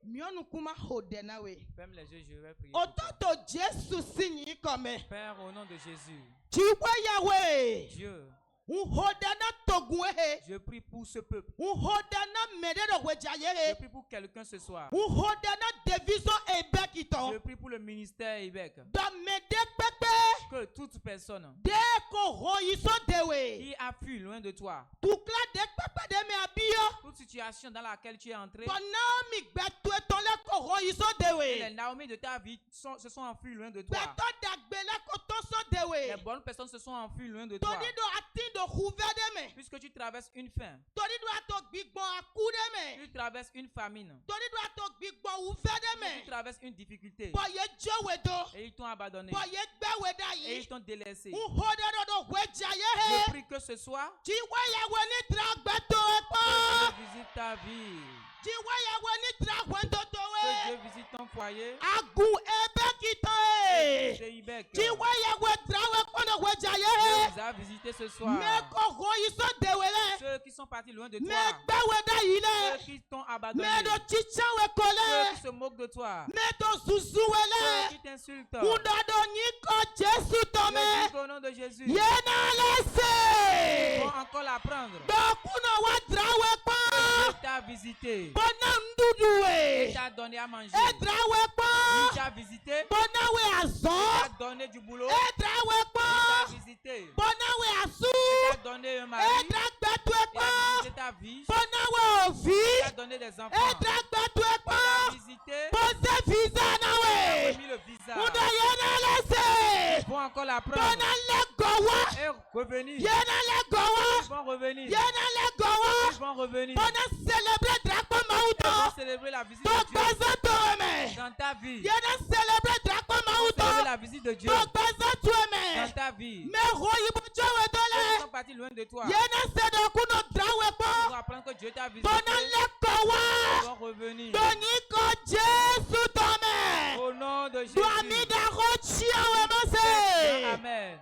Speaker 4: Mionu kuma hodenawe.
Speaker 1: Ferme les yeux, je vais prier. pour toi.
Speaker 4: Ototo Jesu sinyi kome.
Speaker 1: Père, au nom de Jésus,
Speaker 4: Chiwe yawe.
Speaker 1: Dieu,
Speaker 4: Uhodana togwehe.
Speaker 1: je prie pour ce peuple.
Speaker 4: Uhodana mededo
Speaker 1: Je
Speaker 4: wejayehe.
Speaker 1: prie pour quelqu'un ce soir.
Speaker 4: Uhodana deviso ebekito.
Speaker 1: Je prie pour le ministère évêque.
Speaker 4: Da mede pepe.
Speaker 1: Que toute personne
Speaker 4: Deko hoyiso dewe.
Speaker 1: qui a fui loin de toi,
Speaker 4: Tukla de pepe de me abio.
Speaker 1: toute situation dans laquelle tu es entré,
Speaker 4: Konami gbetu etole ko hoyiso
Speaker 1: et les
Speaker 4: dewe.
Speaker 1: Naomi de ta vie se sont enfuis loin de toi.
Speaker 4: Beto dagbele kotoso
Speaker 1: Les
Speaker 4: dewe.
Speaker 1: bonnes personnes se sont enfuies loin de toi.
Speaker 4: Tonido atindo huvede me.
Speaker 1: Puisque tu traverses une faim,
Speaker 4: Tonido ato bigbon akude me.
Speaker 1: tu traverses une famine,
Speaker 4: Tonido ato bigbon uvede
Speaker 1: tu
Speaker 4: me.
Speaker 1: traverses une difficulté,
Speaker 4: Boye jowedo.
Speaker 1: et ils t'ont abandonné,
Speaker 4: Boye gbeweda
Speaker 1: et ils
Speaker 4: yi.
Speaker 1: t'ont délaissé.
Speaker 4: Uhodedo
Speaker 1: Je
Speaker 4: wejayehe.
Speaker 1: prie que ce soir,
Speaker 4: Chiwe yawe ni dragbeto epo.
Speaker 1: Dieu visite ta vie,
Speaker 4: Chiwe yawe ni dragwendoto
Speaker 1: que
Speaker 4: we.
Speaker 1: Dieu visite ton foyer,
Speaker 4: Agu ebekito e.
Speaker 1: chez Ibec.
Speaker 4: Chiwe yawe drawe kono
Speaker 1: Dieu
Speaker 4: wejayehe.
Speaker 1: vous a visité ce soir.
Speaker 4: Meko hoyiso dewele.
Speaker 1: Ceux qui sont partis loin de
Speaker 4: Me
Speaker 1: toi,
Speaker 4: gbeweda
Speaker 1: ceux
Speaker 4: yile.
Speaker 1: qui t'ont abandonné,
Speaker 4: Me do chichawe
Speaker 1: ceux
Speaker 4: kole.
Speaker 1: qui se moquent de toi,
Speaker 4: Me do
Speaker 1: ceux
Speaker 4: zuzuwele.
Speaker 1: qui t'insultent.
Speaker 4: Udado nyiko Jesu
Speaker 1: Je
Speaker 4: tome.
Speaker 1: dis qu'au nom de Jésus, ils
Speaker 4: Yena lese.
Speaker 1: vont encore l'apprendre.
Speaker 4: Dokuno wa drawe
Speaker 1: Dieu
Speaker 4: pa.
Speaker 1: t'a visité,
Speaker 4: Bona nduduwe.
Speaker 1: il t'a donné à manger,
Speaker 4: E drawe
Speaker 1: il
Speaker 4: pa.
Speaker 1: t'a visité,
Speaker 4: Bona we
Speaker 1: il
Speaker 4: azo.
Speaker 1: t'a donné du boulot,
Speaker 4: E drawe
Speaker 1: il
Speaker 4: pa.
Speaker 1: t'a visité,
Speaker 4: Bona we asu.
Speaker 1: il t'a donné un mari,
Speaker 4: E dragbetu
Speaker 1: il
Speaker 4: pa.
Speaker 1: a visité ta vie,
Speaker 4: Bona we ovi.
Speaker 1: il t'a donné des
Speaker 4: E
Speaker 1: enfants,
Speaker 4: dragbetu
Speaker 1: il
Speaker 4: pa.
Speaker 1: t'a visité,
Speaker 4: Pose visa
Speaker 1: il
Speaker 4: na
Speaker 1: t'a
Speaker 4: we.
Speaker 1: remis le visa.
Speaker 4: Uda yena lese.
Speaker 1: Ils vont encore l'apprendre
Speaker 4: Bona le gowa.
Speaker 1: et revenir.
Speaker 4: Yena le gowa.
Speaker 1: Ils vont revenir.
Speaker 4: Yena le gowa.
Speaker 1: Ils vont revenir.
Speaker 4: Bona célébrer drapo
Speaker 1: Ils vont
Speaker 4: mauto.
Speaker 1: célébrer la visite
Speaker 4: To
Speaker 1: de Dieu
Speaker 4: gbeza to me.
Speaker 1: dans ta vie.
Speaker 4: Yena célébrer drapo
Speaker 1: Célébrer
Speaker 4: mauto.
Speaker 1: la visite de Dieu
Speaker 4: To gbeza to
Speaker 1: dans
Speaker 4: me.
Speaker 1: ta vie.
Speaker 4: Me ho yibo jowe
Speaker 1: Ils
Speaker 4: dole.
Speaker 1: sont partis loin de toi.
Speaker 4: Yena se do kuno drawe
Speaker 1: Ils vont
Speaker 4: po.
Speaker 1: apprendre que Dieu t'a visité.
Speaker 4: Dona le kowa.
Speaker 1: Ils vont revenir.
Speaker 4: Doni ko Jesu tome.
Speaker 1: Au nom de Jésus.
Speaker 4: Do ami da ro chia we mose.
Speaker 1: Amen.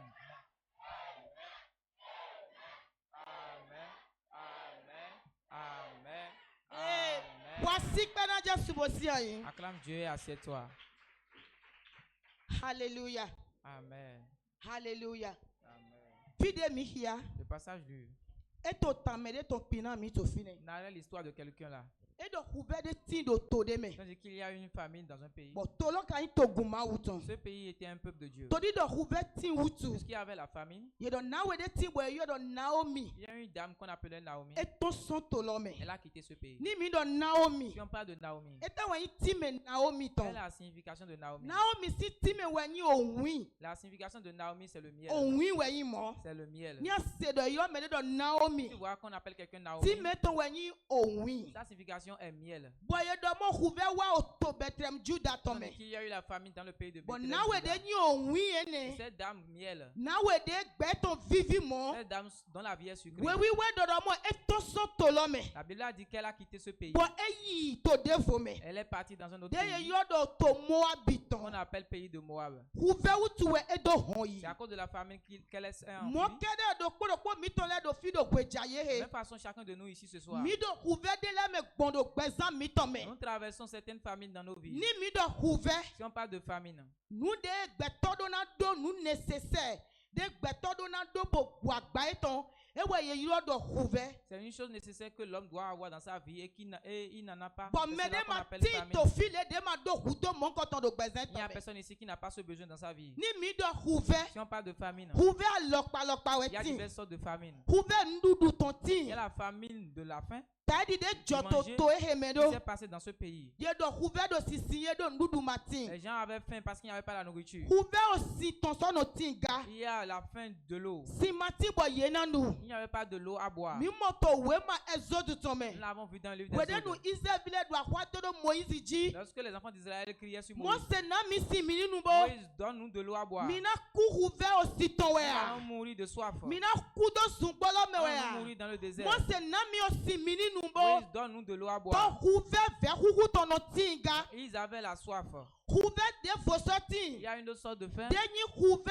Speaker 1: Amen. Amen.
Speaker 4: Voici que na Jesu bosi ayin.
Speaker 1: Acclame Dieu et assieds-toi.
Speaker 4: Hallelujah.
Speaker 1: Amen.
Speaker 4: Hallelujah.
Speaker 1: Amen.
Speaker 4: Vide mi hia.
Speaker 1: Le passage lu.
Speaker 4: Et to tamede to pina mi to fine.
Speaker 1: Narrait l'histoire de quelqu'un là.
Speaker 4: Et do hube de tin do to de me.
Speaker 1: C'est qu'il y a une famine dans un pays.
Speaker 4: Bo to lo kan to guma wuton.
Speaker 1: Ce pays était un peuple de Dieu.
Speaker 4: To di do hube tin wutu.
Speaker 1: Puisqu'il y avait la famine,
Speaker 4: Ye do nawe de tin bo yo do Naomi.
Speaker 1: il y a une dame qu'on appelait Naomi.
Speaker 4: Et to son to lo me.
Speaker 1: Elle a quitté ce pays.
Speaker 4: Ni mi do Naomi.
Speaker 1: Si on parle de Naomi,
Speaker 4: Et ta wani ti me Naomi
Speaker 1: quelle est
Speaker 4: ton.
Speaker 1: la signification de Naomi?
Speaker 4: Naomi si ti me wani onwi.
Speaker 1: La signification de Naomi, c'est le miel.
Speaker 4: Onwi wani mo.
Speaker 1: C'est le miel.
Speaker 4: Ni se do yo me de do Naomi.
Speaker 1: Tu vois qu'on appelle quelqu'un Naomi.
Speaker 4: Ti me ton wani onwi.
Speaker 1: Sa signification est miel.
Speaker 4: Boye do mo hube wa o to Bethlehem Juda to me.
Speaker 1: Il y a eu la famine dans le pays de
Speaker 4: Bon
Speaker 1: Bethléem.
Speaker 4: nawe de
Speaker 1: Juda.
Speaker 4: ni onwi ene.
Speaker 1: Cette dame miel,
Speaker 4: Nawe de gbe ton vivi mo.
Speaker 1: cette dame dont la vie est sucrée.
Speaker 4: We do do mo e to son to lo me.
Speaker 1: La Bible a dit qu'elle a quitté ce pays.
Speaker 4: Bon eyi to defo me.
Speaker 1: Elle est partie dans un autre
Speaker 4: De ye
Speaker 1: pays
Speaker 4: yo do to Moabiton.
Speaker 1: qu'on appelle pays de Moab.
Speaker 4: Hube utu we e do hon yi.
Speaker 1: C'est à cause de la famine qu'elle est enfouie.
Speaker 4: Mo kede do ko mi to le do fi do gbeja ye
Speaker 1: De la
Speaker 4: he.
Speaker 1: même façon, chacun de nous ici ce soir,
Speaker 4: Mi do hube de le me gbondo gbezan mi to me.
Speaker 1: nous traversons certaines famines dans nos vies.
Speaker 4: Ni mi do hube.
Speaker 1: Si on parle de famine,
Speaker 4: Nou de gbeto do na do nou nécessaire. De gbeto do na do bo agba eton. E we ye yo do hube.
Speaker 1: c'est une chose nécessaire que l'homme doit avoir dans sa vie et il n'en a pas.
Speaker 4: Bon
Speaker 1: C'est
Speaker 4: me
Speaker 1: cela
Speaker 4: de
Speaker 1: qu'on
Speaker 4: ma
Speaker 1: appelle
Speaker 4: ti
Speaker 1: famine.
Speaker 4: to file de ma do hudo mon koton do gbezan
Speaker 1: Il n'y
Speaker 4: to
Speaker 1: a
Speaker 4: me.
Speaker 1: personne ici qui n'a pas ce besoin dans sa vie.
Speaker 4: Ni mi do hube.
Speaker 1: Si on parle de famine,
Speaker 4: Hube a lokpa we
Speaker 1: il y a
Speaker 4: ti.
Speaker 1: diverses sortes de famine.
Speaker 4: Hube ndudu ton
Speaker 1: Il
Speaker 4: ti.
Speaker 1: y a la famine de la faim
Speaker 4: Tadi de joto
Speaker 1: manger,
Speaker 4: to e me
Speaker 1: qui
Speaker 4: do.
Speaker 1: s'est passée dans ce pays.
Speaker 4: Ye do hube do sisi ye do ndudu matin.
Speaker 1: Les gens avaient faim parce qu'il n'y avait pas la nourriture.
Speaker 4: Hube aussi ton son no tinga.
Speaker 1: Il y a la faim de l'eau.
Speaker 4: Si mati bo ye na nu.
Speaker 1: Il n'y avait pas de l'eau à boire.
Speaker 4: Mi moto we ma ezodu to me.
Speaker 1: Nous l'avons vu dans le livre
Speaker 4: Wede nu
Speaker 1: d'Exode.
Speaker 4: Israel do akwa to do Moïse ji.
Speaker 1: Lorsque les enfants d'Israël criaient sur Moïse,
Speaker 4: Mose na mi si mi nu bo.
Speaker 1: Moïse, donne-nous de l'eau à boire.
Speaker 4: Mina ku hube aussi ton
Speaker 1: Nous
Speaker 4: we
Speaker 1: allons
Speaker 4: a.
Speaker 1: mourir de soif.
Speaker 4: Mina ku do sungbolo me
Speaker 1: Nous
Speaker 4: we
Speaker 1: allons
Speaker 4: a.
Speaker 1: mourir dans le désert.
Speaker 4: Mose na mi aussi mi nu bo.
Speaker 1: Moïse, donne-nous de l'eau à
Speaker 4: To
Speaker 1: boire.
Speaker 4: hube ve huhu to no tinga.
Speaker 1: Ils avaient la soif.
Speaker 4: Hube de
Speaker 1: Il
Speaker 4: fosoti.
Speaker 1: y a une autre sorte de faim
Speaker 4: Denyi hube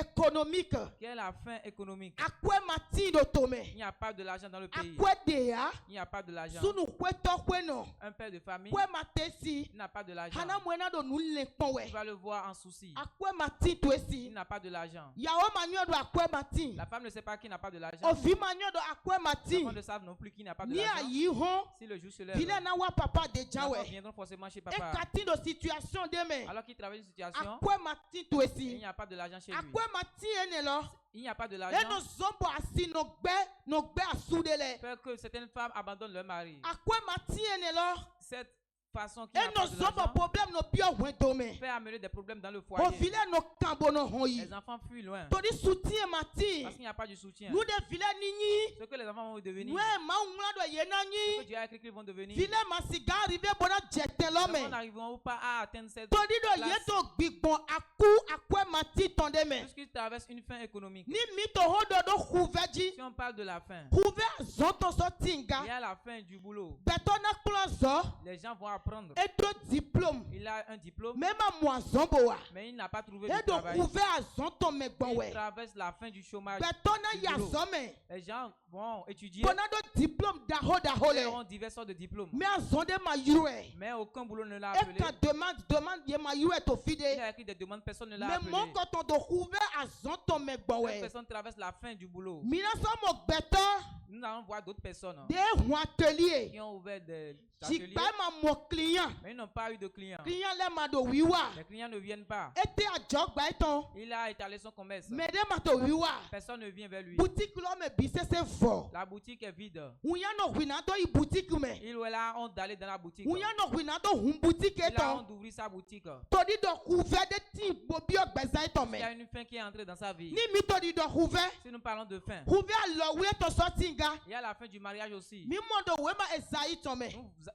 Speaker 4: économique.
Speaker 1: qui est la faim économique.
Speaker 4: Akwe mati do to me.
Speaker 1: Il n'y a pas de l'argent dans le pays.
Speaker 4: Akwe de ya.
Speaker 1: Il n'y a pas de l'argent.
Speaker 4: Sunu kwe to kwe no.
Speaker 1: Un père de famille,
Speaker 4: Kwe matesi.
Speaker 1: il n'a pas de l'argent.
Speaker 4: Hana mwena do nu le pon we.
Speaker 1: Tu vas le voir en souci.
Speaker 4: Akwe mati to
Speaker 1: Il
Speaker 4: esi.
Speaker 1: n'a pas de l'argent.
Speaker 4: Yawo manyo do akwe mati.
Speaker 1: La femme ne sait pas qu'il n'a pas de l'argent.
Speaker 4: Ofi manyo do akwe
Speaker 1: Les
Speaker 4: mati.
Speaker 1: enfants ne savent non plus qu'il n'a pas de
Speaker 4: Ni
Speaker 1: l'argent.
Speaker 4: ayi hon.
Speaker 1: Si le jour se lève,
Speaker 4: Vile na wa papa de
Speaker 1: les
Speaker 4: jawe.
Speaker 1: enfants viendront forcément chez
Speaker 4: E
Speaker 1: papa.
Speaker 4: kati do situation de me.
Speaker 1: Alors qu'il travaille une situation,
Speaker 4: Akwe mati to
Speaker 1: il
Speaker 4: esi.
Speaker 1: n'y a pas de l'argent chez lui.
Speaker 4: Akwe mati ene lo.
Speaker 1: Il n'y a pas de
Speaker 4: E no
Speaker 1: l'argent.
Speaker 4: zombo asi no gbe asudele.
Speaker 1: Fait que certaines femmes abandonnent leur mari.
Speaker 4: Akwe mati ene lo.
Speaker 1: Cette façon qu'il
Speaker 4: E
Speaker 1: n'a
Speaker 4: no
Speaker 1: pas de
Speaker 4: zombo
Speaker 1: l'argent
Speaker 4: problem no bio hwen do me.
Speaker 1: fait amener des problèmes dans le
Speaker 4: O
Speaker 1: foyer.
Speaker 4: vile no kambo no hon yi.
Speaker 1: Les enfants fuient loin
Speaker 4: Todi soutien mati.
Speaker 1: parce qu'il n'y a pas de soutien.
Speaker 4: Nou de vile ni nyi.
Speaker 1: Ce que les enfants vont devenir,
Speaker 4: Nwe ma unwla do ye na
Speaker 1: ce que
Speaker 4: nyi.
Speaker 1: Dieu a écrit qu'ils vont devenir,
Speaker 4: Vile ma siga arrive bona jete lo
Speaker 1: les enfants
Speaker 4: me.
Speaker 1: n'arriveront pas à atteindre cette
Speaker 4: Todi do ye
Speaker 1: place
Speaker 4: to gbigbon aku akwe mati tonde me.
Speaker 1: puisqu'ils traversent une faim économique.
Speaker 4: Ni mi to ho do do huveji.
Speaker 1: Si on parle de la faim,
Speaker 4: Huve zonto so
Speaker 1: il y
Speaker 4: tinga.
Speaker 1: a la faim du boulot.
Speaker 4: Beto na klo zo.
Speaker 1: Les gens vont apprendre.
Speaker 4: E do diplôme.
Speaker 1: Il a un diplôme,
Speaker 4: Même moi zombo wa.
Speaker 1: mais il n'a pas trouvé de
Speaker 4: E do
Speaker 1: travail.
Speaker 4: huve a zonto me gbon
Speaker 1: Il
Speaker 4: we.
Speaker 1: traverse la fin du chômage.
Speaker 4: Beto na
Speaker 1: du
Speaker 4: ya
Speaker 1: boulot.
Speaker 4: zome.
Speaker 1: Les gens vont étudier,
Speaker 4: Bona do diplôme da ho
Speaker 1: ils
Speaker 4: le.
Speaker 1: auront divers sortes de diplômes,
Speaker 4: Me a zonde ma yurwe.
Speaker 1: mais aucun boulot ne l'a
Speaker 4: E
Speaker 1: appelé.
Speaker 4: ka demande ye ma yurwe to fide.
Speaker 1: Il a écrit des demandes, personne ne l'a
Speaker 4: Mais
Speaker 1: appelé.
Speaker 4: mon koton do huve a zonto me gbon
Speaker 1: Cette
Speaker 4: we.
Speaker 1: personne traverse la fin du boulot.
Speaker 4: Mina so mo beto
Speaker 1: Nous allons voir d'autres personnes
Speaker 4: de hu atelier.
Speaker 1: qui ont ouvert des ateliers,
Speaker 4: Jikpa ma mo client.
Speaker 1: mais ils n'ont pas eu de clients.
Speaker 4: Client le ma do wiwa.
Speaker 1: Les clients ne viennent pas.
Speaker 4: Ete a jogba eton.
Speaker 1: Il a étalé son commerce.
Speaker 4: Me de ma to wiwa.
Speaker 1: Personne ne vient vers lui.
Speaker 4: Boutique lo me bise se fo.
Speaker 1: La boutique est vide.
Speaker 4: Unya no hwina to i boutique me.
Speaker 1: Il ou elle a honte d'aller dans la boutique.
Speaker 4: Unya no hwina to hun boutique
Speaker 1: Il a
Speaker 4: eton.
Speaker 1: honte d'ouvrir sa boutique.
Speaker 4: Todi do huve de ti bobi ogbeza eton
Speaker 1: Il y a
Speaker 4: me.
Speaker 1: une faim qui est entrée dans sa vie.
Speaker 4: Ni mi todi do huve.
Speaker 1: Si nous parlons de faim,
Speaker 4: Huve a lo we to so tinga.
Speaker 1: il y a la fin du mariage aussi.
Speaker 4: Mi mondo we ma ezai ton me.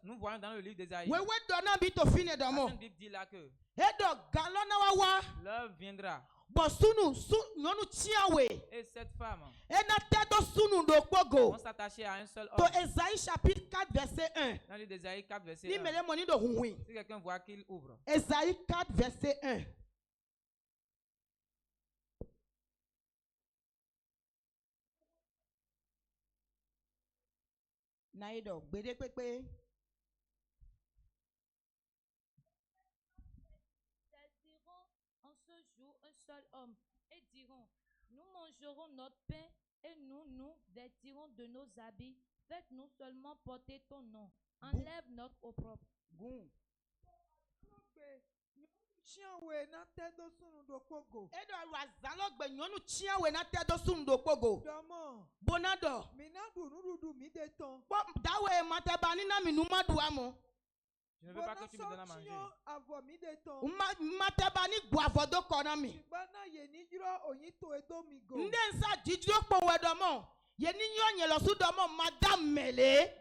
Speaker 1: Nous voyons dans le livre d'Ésaïe.
Speaker 4: We we do na bi to fine do
Speaker 1: La
Speaker 4: mo.
Speaker 1: Sainte Bible dit là que
Speaker 4: E do galona wa wa.
Speaker 1: l'heure viendra
Speaker 4: Bon sunu nyɔnu tiawe.
Speaker 1: Et cette femme,
Speaker 4: Ena tɛ do sunu do kpogo.
Speaker 1: on s'attachait à un seul
Speaker 4: To
Speaker 1: homme.
Speaker 4: Esaïe chapitre 4 verset 1.
Speaker 1: Dans le livre d'Ésaïe 4, verset
Speaker 4: Ni
Speaker 1: 1.
Speaker 4: mele moni do huhui.
Speaker 1: Si quelqu'un voit qu'il ouvre.
Speaker 4: Esaïe 4 verset 1. Naïdo, gbede pepe.
Speaker 5: Saisiront en ce jour un seul homme et diront, nous mangerons notre pain et nous nous vêtirons de nos habits. Faites-nous seulement porter ton nom. Enlève notre opprobre.
Speaker 4: Gun. Edo alu azalogbe nyɔnu tiawe na tɛ do sunu do kpogo. Bonado. Bo dawe mateba ni na minuma du amo.
Speaker 1: Je ne veux pas que tu me donnes à manger.
Speaker 4: Mateba ni guavo do kona mi. Ndensa jijiro po wedomo. Yeni nyonye lo su domo madame mele.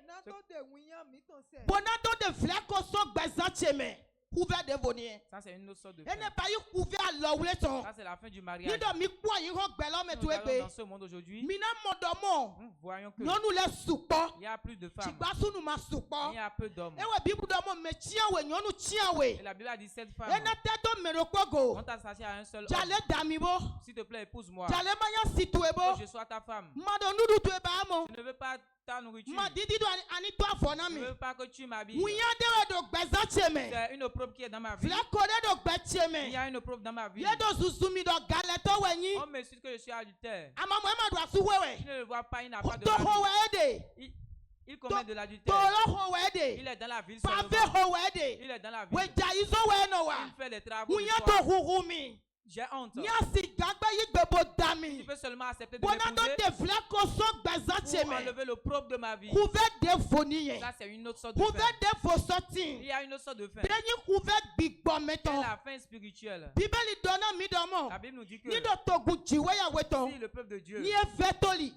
Speaker 4: Bonado de fleko so gbeza cheme. Couvert de vonier.
Speaker 1: Ça, c'est une autre sorte de
Speaker 4: Elle n'est
Speaker 1: fin.
Speaker 4: pas eu couvert à l'ouleton.
Speaker 1: Ça, c'est la fin du mariage.
Speaker 4: Ni do mi kwa yi ho gbelo me
Speaker 1: Nous
Speaker 4: tu
Speaker 1: allons
Speaker 4: ebe.
Speaker 1: dans ce monde aujourd'hui,
Speaker 4: Mina modomo.
Speaker 1: nous voyons que
Speaker 4: Nyɔnu le supo.
Speaker 1: il y a plus de femmes.
Speaker 4: Chigbasu nu ma supo.
Speaker 1: Il y a peu d'hommes.
Speaker 4: Ewe bibu domo me tiawe nyɔnu
Speaker 1: Et
Speaker 4: tiawe.
Speaker 1: la Bible a dit cette femme.
Speaker 4: Ena teto merokpogo.
Speaker 1: On t'a attaché à un seul homme.
Speaker 4: Jale damibo.
Speaker 1: S'il te plaît, épouse-moi.
Speaker 4: Jale manya situebo.
Speaker 1: Que je sois ta femme.
Speaker 4: Mado nudu tu eba amo.
Speaker 1: Je ne veux pas ta nourriture.
Speaker 4: Ma didi do ani to afona
Speaker 1: Je
Speaker 4: mi.
Speaker 1: ne veux pas que tu m'habilles.
Speaker 4: Wuya dewe do gbeza cheme.
Speaker 1: C'est une opprobre qui est dans ma vie.
Speaker 4: Fleko de do gbe
Speaker 1: Il y
Speaker 4: cheme.
Speaker 1: a une opprobre dans ma vie.
Speaker 4: Ye do zuzumi do galeto wenyi.
Speaker 1: On me suit que je suis adultère.
Speaker 4: Amamo ema do asu wewe.
Speaker 1: Tu ne le vois pas, il n'a pas de
Speaker 4: To ho
Speaker 1: mari.
Speaker 4: wede.
Speaker 1: Il commet de
Speaker 4: To
Speaker 1: l'adultère.
Speaker 4: lo ho wede.
Speaker 1: Il est dans la ville.
Speaker 4: Pave
Speaker 1: seulement.
Speaker 4: ho wede.
Speaker 1: Il est dans la ville.
Speaker 4: Weja izo we no wa.
Speaker 1: Il fait les travaux.
Speaker 4: Wuya
Speaker 1: du
Speaker 4: to
Speaker 1: soir.
Speaker 4: hurumi.
Speaker 1: J'ai honte.
Speaker 4: Nyasi gagbe yi gbebo
Speaker 1: Tu
Speaker 4: dami.
Speaker 1: peux seulement accepter de
Speaker 4: Bona do
Speaker 1: m'épouser
Speaker 4: de fleko so gbeza
Speaker 1: pour
Speaker 4: cheme.
Speaker 1: enlever l'opprobre de ma vie.
Speaker 4: Couvert de voniye.
Speaker 1: Ça, c'est une autre sorte de
Speaker 4: Couvert
Speaker 1: fin.
Speaker 4: de
Speaker 1: Il
Speaker 4: fosoti.
Speaker 1: y a une autre sorte de fin.
Speaker 4: Denyi couvert big bon
Speaker 1: C'est
Speaker 4: meton.
Speaker 1: la fin spirituelle.
Speaker 4: Bibeli dona mi domo.
Speaker 1: La Bible nous dit que
Speaker 4: Ni do togu jiwe ya weton.
Speaker 1: si le peuple de Dieu
Speaker 4: Ni e vetoli.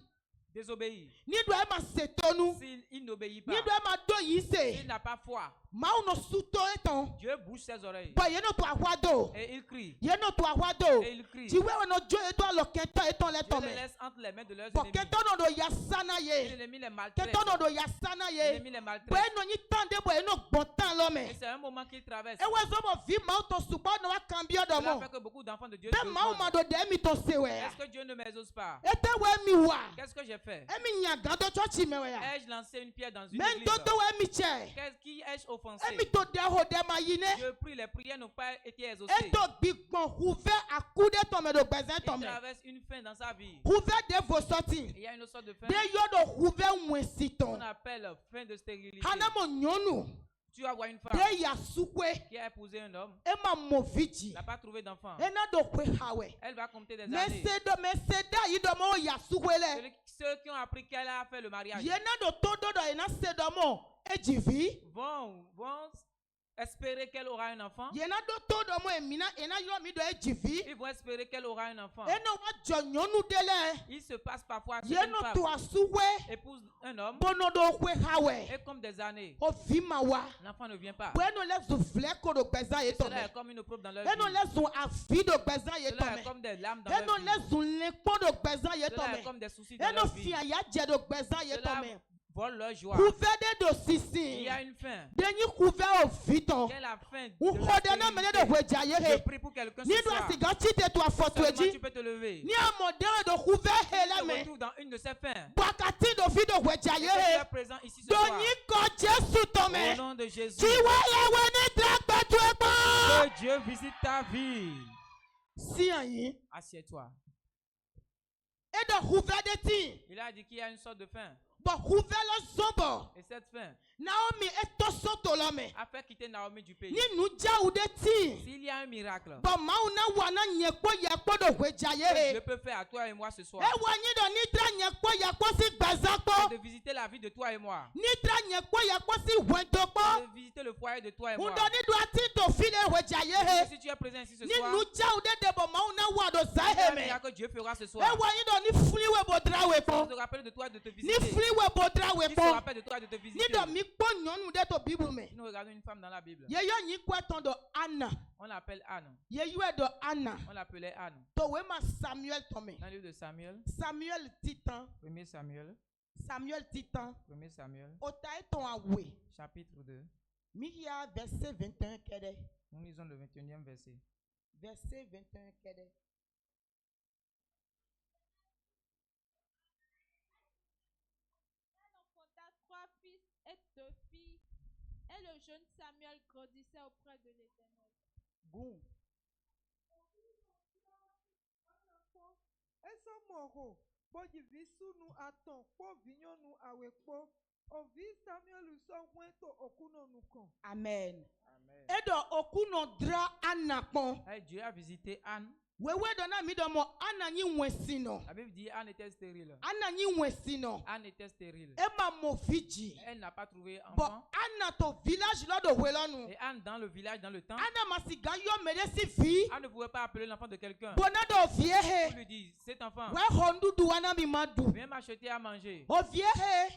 Speaker 1: désobéit,
Speaker 4: Ni do e ma setonu.
Speaker 1: s'il n'obéit pas,
Speaker 4: Ni do e ma do
Speaker 1: s'il
Speaker 4: yise.
Speaker 1: n'a pas foi,
Speaker 4: Ma uno suto eton.
Speaker 1: Dieu bouge ses oreilles
Speaker 4: Bo ye no to awado.
Speaker 1: et il crie.
Speaker 4: Ye no to awado.
Speaker 1: Et il crie.
Speaker 4: Jiwe we no jo edo aloketo eton le
Speaker 1: Dieu les
Speaker 4: tome.
Speaker 1: laisse entre les mains de leurs
Speaker 4: Bo
Speaker 1: ennemis.
Speaker 4: keto no do yasana ye.
Speaker 1: L'ennemi les maltraite.
Speaker 4: Keto no do yasana ye.
Speaker 1: L'ennemi les
Speaker 4: Bo
Speaker 1: maltraite.
Speaker 4: e no nyi tande bo e no gbontan lo
Speaker 1: Et
Speaker 4: me.
Speaker 1: c'est un moment qu'il traverse.
Speaker 4: Ewe zo mo vi ma to subo no wa kambio do
Speaker 1: Cela
Speaker 4: mo.
Speaker 1: fait que beaucoup d'enfants de Dieu
Speaker 4: Pe
Speaker 1: se
Speaker 4: ma ma
Speaker 1: demandent,
Speaker 4: do de mi to sewe.
Speaker 1: est-ce que Dieu ne m'exauce pas?
Speaker 4: Ete we mi wa.
Speaker 1: Qu'est-ce que j'ai fait?
Speaker 4: Emi nyaga do church me we ya.
Speaker 1: Ai-je lancé une pierre dans une
Speaker 4: Men
Speaker 1: église?
Speaker 4: do to we mi che.
Speaker 1: Qui ai-je offensé?
Speaker 4: Emi to de ho de ma yine.
Speaker 1: Je prie, les prières n'ont pas été exaucées.
Speaker 4: Eto bigbon ouvert à coup de tome do gbezin
Speaker 1: Il
Speaker 4: tome.
Speaker 1: traverse une fin dans sa vie.
Speaker 4: Ouvert de vos sorties.
Speaker 1: Il y a une autre sorte de fin
Speaker 4: De yo do ouvert mwesiton.
Speaker 1: qu'on appelle fin de stérilité.
Speaker 4: Hanamo nyonu.
Speaker 1: Tu vas voir une femme
Speaker 4: De ya sukwe.
Speaker 1: qui a épousé un homme,
Speaker 4: Ema moviji.
Speaker 1: n'a pas trouvé d'enfant.
Speaker 4: Ena do kwe hawe.
Speaker 1: Elle va compter des années.
Speaker 4: Meseda yi do mo ya sukwele.
Speaker 1: Ceux qui ont appris qu'elle a fait le mariage
Speaker 4: Yena do todo do ena sedomo. Ejivi.
Speaker 1: vont espérer qu'elle aura un enfant.
Speaker 4: Yena do todo mo emina ena yo mi do ejivi.
Speaker 1: Ils vont espérer qu'elle aura un enfant.
Speaker 4: Eno wa jo nyonu dele.
Speaker 1: Il se passe parfois que une
Speaker 4: Yeno to
Speaker 1: femme
Speaker 4: asuwe.
Speaker 1: épouse un homme
Speaker 4: Bono do kwe hawe.
Speaker 1: et comme des années,
Speaker 4: O fi ma wa.
Speaker 1: l'enfant ne vient pas.
Speaker 4: Bueno lezu fleko do gbeza ye
Speaker 1: Cela
Speaker 4: tome.
Speaker 1: est comme une opprobre dans leur
Speaker 4: Eno
Speaker 1: vie.
Speaker 4: lezu afi do gbeza ye
Speaker 1: Cela est
Speaker 4: tome.
Speaker 1: comme des larmes dans
Speaker 4: Eno
Speaker 1: leur vie.
Speaker 4: lezu lekpo do gbeza ye
Speaker 1: Cela est
Speaker 4: tome.
Speaker 1: comme des soucis dans
Speaker 4: Eno
Speaker 1: leur vie.
Speaker 4: fi aya je do gbeza ye
Speaker 1: Cela
Speaker 4: tome.
Speaker 1: vole leur joie.
Speaker 4: Couvert de
Speaker 1: Il
Speaker 4: sisi.
Speaker 1: y a une fin.
Speaker 4: Denyi couvert o fiton.
Speaker 1: Quelle est la fin de
Speaker 4: Ou
Speaker 1: la
Speaker 4: hodena mene do
Speaker 1: stérilité?
Speaker 4: hweja ye
Speaker 1: Je
Speaker 4: he.
Speaker 1: prie pour quelqu'un
Speaker 4: Ni
Speaker 1: ce
Speaker 4: do
Speaker 1: soir.
Speaker 4: asiga chite to afoto
Speaker 1: Seulement tu
Speaker 4: eji.
Speaker 1: peux te lever.
Speaker 4: Ni amodere do couvert he
Speaker 1: Tu te
Speaker 4: leme.
Speaker 1: retrouves dans une de ces fins.
Speaker 4: Wakati do fi do hweja
Speaker 1: Et
Speaker 4: ye
Speaker 1: que tu
Speaker 4: he.
Speaker 1: es présent ici ce soir.
Speaker 4: Donyi ko Jesu
Speaker 1: Au
Speaker 4: tome.
Speaker 1: nom de Jésus.
Speaker 4: Jiwe ye we ni dragbe tu epa.
Speaker 1: Que Dieu visite ta vie.
Speaker 4: Si anyi.
Speaker 1: Assieds-toi.
Speaker 4: E do couvert de ti.
Speaker 1: Il a dit qu'il y a une sorte de fin.
Speaker 4: Bo couvert lo zombo.
Speaker 1: Et cette fin
Speaker 4: Naomi eto soto lome.
Speaker 1: a fait quitter Naomi du pays.
Speaker 4: Ni nu jawu de ti.
Speaker 1: S'il y a un miracle
Speaker 4: Bo mawu na wana nyekpo yakpo do hweja ye
Speaker 1: que
Speaker 4: he.
Speaker 1: Dieu peut faire à toi et moi ce soir,
Speaker 4: Ewa nyi do nitra nyekpo yakpo si gbezakpo.
Speaker 1: c'est de visiter la vie de toi et moi.
Speaker 4: Nitra nyekpo yakpo si hwendokpo.
Speaker 1: C'est de visiter le foyer de toi et moi.
Speaker 4: Undo ni do ati do file hweja ye he.
Speaker 1: Si tu es présent ici ce
Speaker 4: Ni
Speaker 1: soir,
Speaker 4: nu jawu de debo mawu na wa do
Speaker 1: il y a un
Speaker 4: zaheme.
Speaker 1: miracle que Dieu fera ce soir.
Speaker 4: Ewa nyi do ni fliwe bo drawe
Speaker 1: Je
Speaker 4: po.
Speaker 1: te rappelle de toi de te
Speaker 4: Ni
Speaker 1: visiter.
Speaker 4: fliwe we bodra we
Speaker 1: Qui se
Speaker 4: po.
Speaker 1: rappelle de toi de te
Speaker 4: Ni
Speaker 1: visiter?
Speaker 4: do mi po nyɔnu de to Bible me.
Speaker 1: Si nous regardons une femme dans la Bible,
Speaker 4: Ye yo nyi ko eton do Anna.
Speaker 1: on l'appelle Anne.
Speaker 4: Ye yue do Anna.
Speaker 1: On l'appelait Anne.
Speaker 4: To we ma Samuel to me.
Speaker 1: Dans le livre de Samuel,
Speaker 4: Samuel titan.
Speaker 1: 1 Samuel,
Speaker 4: Samuel titan.
Speaker 1: 1 Samuel,
Speaker 4: Ota eton awe.
Speaker 1: chapitre 2.
Speaker 4: Mi ya verset 21 kede.
Speaker 1: Nous lisons le 21e verset.
Speaker 4: Verset 21 kede.
Speaker 5: Elle enfanta 3 fils et 2 filles, et le jeune Samuel grandissait auprès de l'Éternel.
Speaker 4: Boum.
Speaker 6: Esomoro, bojivi sunu aton, po vinyonu awekpo, ovi Samuel usongwento okuno nukon.
Speaker 4: Amen.
Speaker 1: Amen.
Speaker 4: Edo okuno dra Anna pon.
Speaker 1: Dieu a visité Anne.
Speaker 4: Wewe do na mi do mo Anna nyi nwesino.
Speaker 1: La Bible dit Anne était stérile.
Speaker 4: Anna nyi nwesino.
Speaker 1: Anne était stérile.
Speaker 4: Ema mo fiji.
Speaker 1: Elle n'a pas trouvé
Speaker 4: Bo
Speaker 1: enfant.
Speaker 4: Anna to village lo do welonu.
Speaker 1: Et Anne, dans le village, dans le temps,
Speaker 4: Anna masiga yo mede si fi.
Speaker 1: Anne ne pouvait pas appeler l'enfant de quelqu'un.
Speaker 4: Bona do
Speaker 1: On
Speaker 4: viehe.
Speaker 1: lui dit, cet enfant,
Speaker 4: We hondu du wana mi madu.
Speaker 1: viens m'acheter à manger.
Speaker 4: O viehe.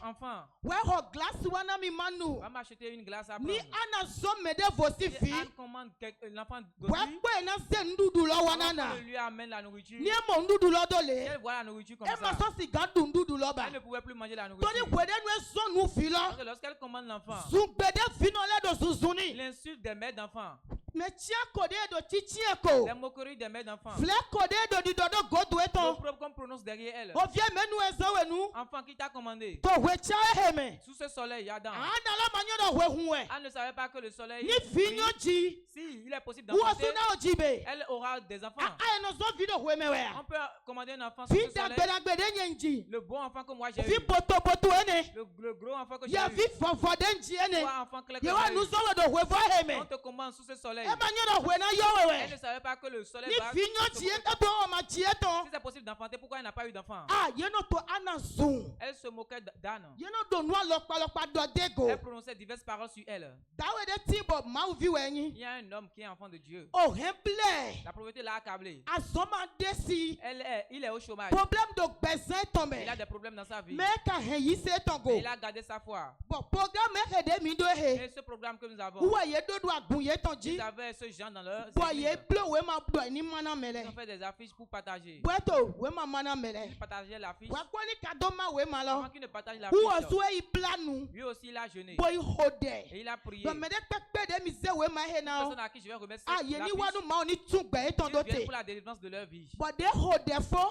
Speaker 1: Enfant,
Speaker 4: We ho glass wana mi manu.
Speaker 1: va m'acheter une glace à
Speaker 4: Ni
Speaker 1: prendre.
Speaker 4: Anna zo mede vosi
Speaker 1: Et
Speaker 4: fi.
Speaker 1: Anne commande l'enfant
Speaker 4: We
Speaker 1: gauche.
Speaker 4: kwe na se ndudu lo wana na.
Speaker 1: Elle lui amène la nourriture.
Speaker 4: Ni mo ndudu lo do
Speaker 1: Si
Speaker 4: le.
Speaker 1: elle voit la nourriture comme
Speaker 4: Ema
Speaker 1: ça,
Speaker 4: so si ga du ndudu lo ba.
Speaker 1: elle ne pouvait plus manger la
Speaker 4: Toni
Speaker 1: nourriture.
Speaker 4: wede nu zo nu fi lo.
Speaker 1: Parce que lorsqu'elle commande l'enfant,
Speaker 4: Zugbede fino le do zuzuni.
Speaker 1: l'insulte des mères d'enfants,
Speaker 4: Me tia kode do chichi eko.
Speaker 1: les moqueries des mères d'enfants,
Speaker 4: Fle kode do di dodo godo
Speaker 1: le
Speaker 4: eton.
Speaker 1: propre qu'on prononce derrière elle.
Speaker 4: O vie menu ezo wenu.
Speaker 1: Enfant qui t'a commandé,
Speaker 4: To we cha heme.
Speaker 1: sous ce soleil, Adam.
Speaker 4: Ana la manyo do we huwe.
Speaker 1: Anne ne savait pas que le soleil,
Speaker 4: Ni finyo ji.
Speaker 1: si il est possible
Speaker 4: Wo
Speaker 1: d'enfanter,
Speaker 4: su na ojibe.
Speaker 1: elle aura des enfants.
Speaker 4: A no zo video we me we.
Speaker 1: On peut commander un enfant sous
Speaker 4: Fi
Speaker 1: le
Speaker 4: da
Speaker 1: soleil.
Speaker 4: gbeda gbede nyenji.
Speaker 1: Le bon enfant que moi j'ai
Speaker 4: Fi
Speaker 1: eu,
Speaker 4: boto boto ene.
Speaker 1: le gros enfant que j'ai
Speaker 4: Ya
Speaker 1: eu,
Speaker 4: fi fofo denji ene.
Speaker 1: trois enfants clairs que
Speaker 4: Ye wa
Speaker 1: j'ai
Speaker 4: nu
Speaker 1: eu.
Speaker 4: zo we do we vo
Speaker 1: On
Speaker 4: heme.
Speaker 1: te commande sous ce soleil.
Speaker 4: E manyo do we na yo
Speaker 1: Elle ne
Speaker 4: we.
Speaker 1: savait pas que le soleil
Speaker 4: Ni
Speaker 1: va.
Speaker 4: finyo ji eto o ma ji eton.
Speaker 1: Si c'est possible d'enfanter, pourquoi elle n'a pas eu d'enfant?
Speaker 4: Ah, ye no to ana zoom.
Speaker 1: Elle se moquait d'Anne.
Speaker 4: Ye no do nu lokpa do dego.
Speaker 1: Elle prononçait diverses paroles sur elle.
Speaker 4: Dawe de timbo ma uvi we
Speaker 1: Il
Speaker 4: yin.
Speaker 1: y a un homme qui est enfant de Dieu.
Speaker 4: Oh hemble.
Speaker 1: La pauvreté l'a accablé.
Speaker 4: Azoma desi.
Speaker 1: Il est au chômage.
Speaker 4: Problème de bezin tombe.
Speaker 1: Il a des problèmes dans sa vie.
Speaker 4: Mais ka he yi se tongo.
Speaker 1: Il a gardé sa foi.
Speaker 4: Bon, programme he de mi do he.
Speaker 1: Et ce programme que nous avons,
Speaker 4: Uwa ye do do agun ye tonji.
Speaker 1: ils avaient ce genre dans leur
Speaker 4: Bo ye
Speaker 1: église.
Speaker 4: blow we ma blow ni mana mele.
Speaker 1: Ils ont fait des affiches pour partager.
Speaker 4: Bweto we ma mana mele.
Speaker 1: Ils partageaient l'affiche.
Speaker 4: Wa kwa ni kadoma we ma
Speaker 1: Avant
Speaker 4: lo.
Speaker 1: qu'il ne partage
Speaker 4: Uwa
Speaker 1: l'affiche,
Speaker 4: su e planu.
Speaker 1: lui aussi il a jeûné.
Speaker 4: Boy hode.
Speaker 1: Et il a prié.
Speaker 4: Bon, me de pepe de mi se we ma he na.
Speaker 1: Personne à qui je vais remettre
Speaker 4: Ah, ye ni
Speaker 1: l'affiche.
Speaker 4: wanu ma oni tungbe e ton
Speaker 1: Ils viennent
Speaker 4: dote.
Speaker 1: pour la délivrance de leur vie.
Speaker 4: Bo de hode fo.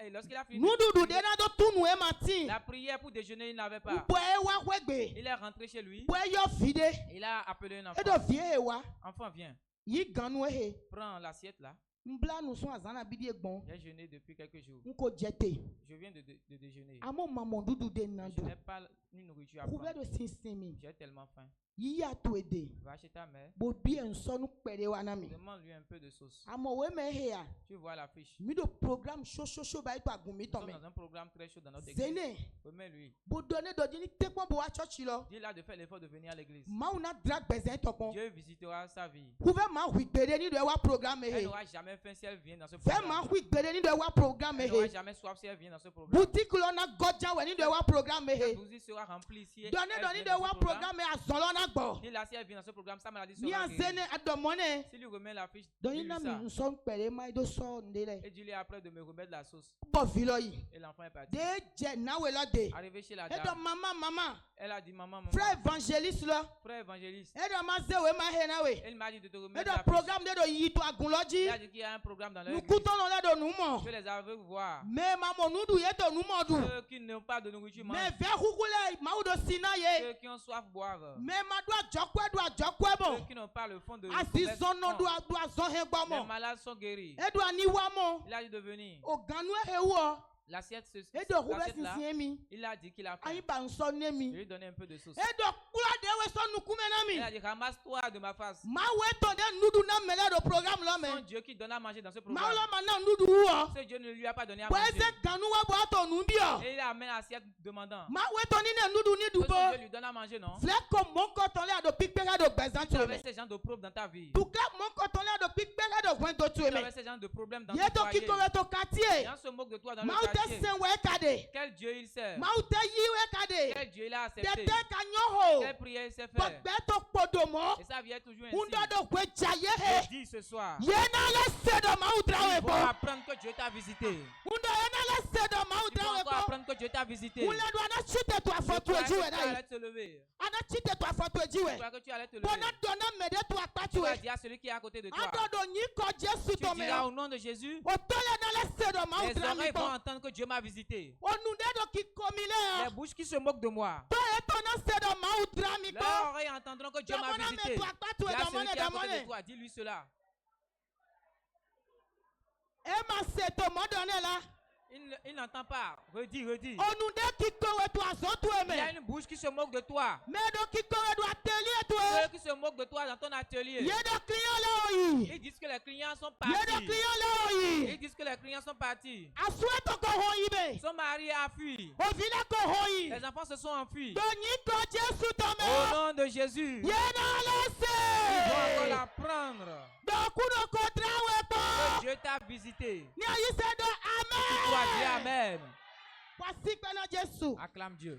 Speaker 1: Et lorsqu'il a fini
Speaker 4: Nududu de na do tunu e matin.
Speaker 1: la prière pour déjeuner, il n'avait pas.
Speaker 4: Bo e wa wegbe.
Speaker 1: Il est rentré chez lui.
Speaker 4: Bo e yo fide.
Speaker 1: Il a appelé un
Speaker 4: E
Speaker 1: enfant.
Speaker 4: do vie e wa.
Speaker 1: Enfant, viens.
Speaker 4: Yi ganu e he.
Speaker 1: Prends l'assiette là.
Speaker 4: Mbla nu son azana bidi egbon.
Speaker 1: J'ai jeûné depuis quelques jours.
Speaker 4: Nko jete.
Speaker 1: Je viens de déjeuner.
Speaker 4: Amo maman dudu de
Speaker 1: Je
Speaker 4: nando.
Speaker 1: n'ai pas ni nourriture à
Speaker 4: Kube
Speaker 1: prendre.
Speaker 4: do sinsimi.
Speaker 1: J'ai tellement faim.
Speaker 4: Yi ya to ede.
Speaker 1: Va chez ta mère.
Speaker 4: Bo bi en sonu pere wa na mi.
Speaker 1: Demande-lui un peu de sauce.
Speaker 4: Amo we me he ya.
Speaker 1: Tu vois l'affiche.
Speaker 4: Mi do programme show ba ito agun mi
Speaker 1: Nous
Speaker 4: ton
Speaker 1: sommes
Speaker 4: me.
Speaker 1: dans un programme très chaud dans notre église.
Speaker 4: Zene.
Speaker 1: Remets-lui.
Speaker 4: Bo donne do jini tekpon bo wa church lo.
Speaker 1: Dis-là de faire l'effort de venir à l'église.
Speaker 4: Ma una drag bezin topon.
Speaker 1: Dieu visitera sa vie.
Speaker 4: Kuve ma hui gbede ni do wa programme
Speaker 1: Elle
Speaker 4: he.
Speaker 1: n'aura jamais faim si elle vient dans ce
Speaker 4: Fe ma
Speaker 1: programme.
Speaker 4: hui gbede ni do wa programme
Speaker 1: Elle n'aura
Speaker 4: he.
Speaker 1: jamais soif si elle vient dans ce programme.
Speaker 4: Boutique lo na godja we ni do wa programme
Speaker 1: La
Speaker 4: he.
Speaker 1: bougie sera remplie si elle
Speaker 4: Donne
Speaker 1: vient
Speaker 4: do ni
Speaker 1: dans
Speaker 4: do wa
Speaker 1: ce programme.
Speaker 4: programme azolo na gbo.
Speaker 1: Ni là si elle vient dans ce programme, sa maladie
Speaker 4: Ni
Speaker 1: sera
Speaker 4: a
Speaker 1: guérie.
Speaker 4: zene adomone.
Speaker 1: Si lui remet la fiche,
Speaker 4: Doni
Speaker 1: dis-lui
Speaker 4: na
Speaker 1: ça.
Speaker 4: mi son pere ma do so ndele.
Speaker 1: Et dis-lui après de me remettre la sauce.
Speaker 4: Bo vilo yi.
Speaker 1: Et l'enfant est parti.
Speaker 4: De je na we lo de.
Speaker 1: Arrivé chez la
Speaker 4: E do
Speaker 1: dame,
Speaker 4: mama.
Speaker 1: elle a dit maman,
Speaker 4: Frère évangéliste lo.
Speaker 1: frère évangéliste.
Speaker 4: E do ma ze we ma he na we.
Speaker 1: Elle m'a dit de te
Speaker 4: E
Speaker 1: remettre
Speaker 4: do
Speaker 1: la fiche.
Speaker 4: programme de do yi to agun lo ji.
Speaker 1: Elle a dit qu'il y a un programme dans leur
Speaker 4: Nu
Speaker 1: église.
Speaker 4: kuto no le do nu mo.
Speaker 1: Que les aveugles voient.
Speaker 4: Me maman nudu ye to nu mo du.
Speaker 1: Ceux qui n'ont pas de nourriture
Speaker 4: Me
Speaker 1: mangent.
Speaker 4: ve kukule ma do sina ye.
Speaker 1: Ceux qui ont soif boivent.
Speaker 4: Me ma do ajokwe
Speaker 1: Ceux
Speaker 4: bon.
Speaker 1: qui n'ont pas le fond de
Speaker 4: Asi
Speaker 1: commerce
Speaker 4: son no
Speaker 1: font.
Speaker 4: do azon he gbo
Speaker 1: Les
Speaker 4: mo.
Speaker 1: malades sont guéris.
Speaker 4: E do ani wa mo.
Speaker 1: Il a dit de venir.
Speaker 4: O ganu e wo.
Speaker 1: L'assiette,
Speaker 4: E do kube
Speaker 1: l'assiette là,
Speaker 4: sinsin mi.
Speaker 1: il a dit qu'il a faim.
Speaker 4: Ayi ba nso ne
Speaker 1: Je
Speaker 4: mi.
Speaker 1: lui ai donné un peu de sauce.
Speaker 4: E do kula de we so nu kume na
Speaker 1: Elle a
Speaker 4: mi.
Speaker 1: dit ramasse-toi de ma face.
Speaker 4: Ma we to de nudu na mele do programme lo
Speaker 1: Son
Speaker 4: me.
Speaker 1: Dieu qui donne à manger dans ce
Speaker 4: Ma
Speaker 1: programme.
Speaker 4: lo ma na nudu wo.
Speaker 1: Ce Dieu ne lui a pas donné à
Speaker 4: Bo
Speaker 1: manger.
Speaker 4: eze ganu wa bo to nu bi o.
Speaker 1: Et il amène l'assiette demandant.
Speaker 4: Ma we to ni ne nudu ni
Speaker 1: Que
Speaker 4: du
Speaker 1: ce
Speaker 4: bo.
Speaker 1: Dieu lui donne à manger, non?
Speaker 4: Flek ko mon ko ton le do pikpera do gbezan
Speaker 1: Tu
Speaker 4: to
Speaker 1: avais
Speaker 4: me.
Speaker 1: ces gens de preuves dans ta vie.
Speaker 4: Tu ka
Speaker 1: Tu avais ce genre de problème dans ton
Speaker 4: Yeto
Speaker 1: foyer.
Speaker 4: kikore to
Speaker 1: Les
Speaker 4: quartier.
Speaker 1: gens se moquent de toi dans le
Speaker 4: Maute
Speaker 1: quartier.
Speaker 4: senwe kade.
Speaker 1: Quel Dieu il sert?
Speaker 4: Maute yiwe kade.
Speaker 1: Quel Dieu il a accepté?
Speaker 4: Dete kanyoho.
Speaker 1: Quelle prière il sait faire?
Speaker 4: Beto podomo.
Speaker 1: Et ça vient toujours ainsi.
Speaker 4: Undo kwe jaye
Speaker 1: Je
Speaker 4: he.
Speaker 1: dis ce soir,
Speaker 4: Yena le sedo mautra
Speaker 1: ils vont
Speaker 4: webo.
Speaker 1: apprendre que Dieu t'a visité.
Speaker 4: Undo yena le sedo
Speaker 1: Ils vont
Speaker 4: mautra
Speaker 1: encore
Speaker 4: webo.
Speaker 1: apprendre que Dieu t'a visité.
Speaker 4: Ule do ana chite to
Speaker 1: Je
Speaker 4: afotu
Speaker 1: croyais que
Speaker 4: ejiwe
Speaker 1: tu
Speaker 4: dai.
Speaker 1: allais te lever.
Speaker 4: Ana chite to afotu
Speaker 1: Je
Speaker 4: ejiwe.
Speaker 1: croyais que tu allais te lever.
Speaker 4: Bona dona mede to
Speaker 1: Tu
Speaker 4: akpatu
Speaker 1: vas
Speaker 4: e.
Speaker 1: dire à celui qui est à côté de toi.
Speaker 4: Adodo nyiko Jesu
Speaker 1: Tu
Speaker 4: to
Speaker 1: diras
Speaker 4: me.
Speaker 1: au nom de Jésus,
Speaker 4: Otole na le sedo
Speaker 1: les
Speaker 4: mautra
Speaker 1: oreilles vont
Speaker 4: webo.
Speaker 1: entendre que Dieu m'a visité.
Speaker 4: Onunde do kikomile.
Speaker 1: Les bouches qui se moquent de moi,
Speaker 4: To etona sedo mautra miko.
Speaker 1: leurs oreilles entendront que Dieu m'a
Speaker 4: Damona
Speaker 1: visité.
Speaker 4: me to akpatu
Speaker 1: Dis
Speaker 4: e
Speaker 1: à celui qui est à côté de
Speaker 4: damone.
Speaker 1: toi, dis-lui cela.
Speaker 4: Ema seto modone la.
Speaker 1: Il n'entend pas. Redis, redis.
Speaker 4: Onunde kikowe to azotu
Speaker 1: Il y a
Speaker 4: eme.
Speaker 1: une bouche qui se moque de toi.
Speaker 4: Medo kikowe do atelier to
Speaker 1: Ceux
Speaker 4: e.
Speaker 1: qui se moquent de toi dans ton atelier.
Speaker 4: Yedo client la oyi.
Speaker 1: Ils disent que les clients sont
Speaker 4: Yedo
Speaker 1: partis.
Speaker 4: client la oyi.
Speaker 1: Ils disent que les clients sont partis.
Speaker 4: Asweto ko hoyi be.
Speaker 1: Son mari a fui.
Speaker 4: Ovile ko hoyi.
Speaker 1: Les enfants se sont enfuis.
Speaker 4: Donyi ko Jesu to
Speaker 1: Au
Speaker 4: me.
Speaker 1: nom de Jésus, ils
Speaker 4: Yena
Speaker 1: vont encore
Speaker 4: lese.
Speaker 1: l'apprendre.
Speaker 4: Dokuno ko trawe
Speaker 1: Que
Speaker 4: po.
Speaker 1: Dieu t'a visité.
Speaker 4: Ni ayi sedo
Speaker 1: Tu dois dire
Speaker 4: amen.
Speaker 1: Amen.
Speaker 4: Voici pena Jesu.
Speaker 1: Acclame Dieu.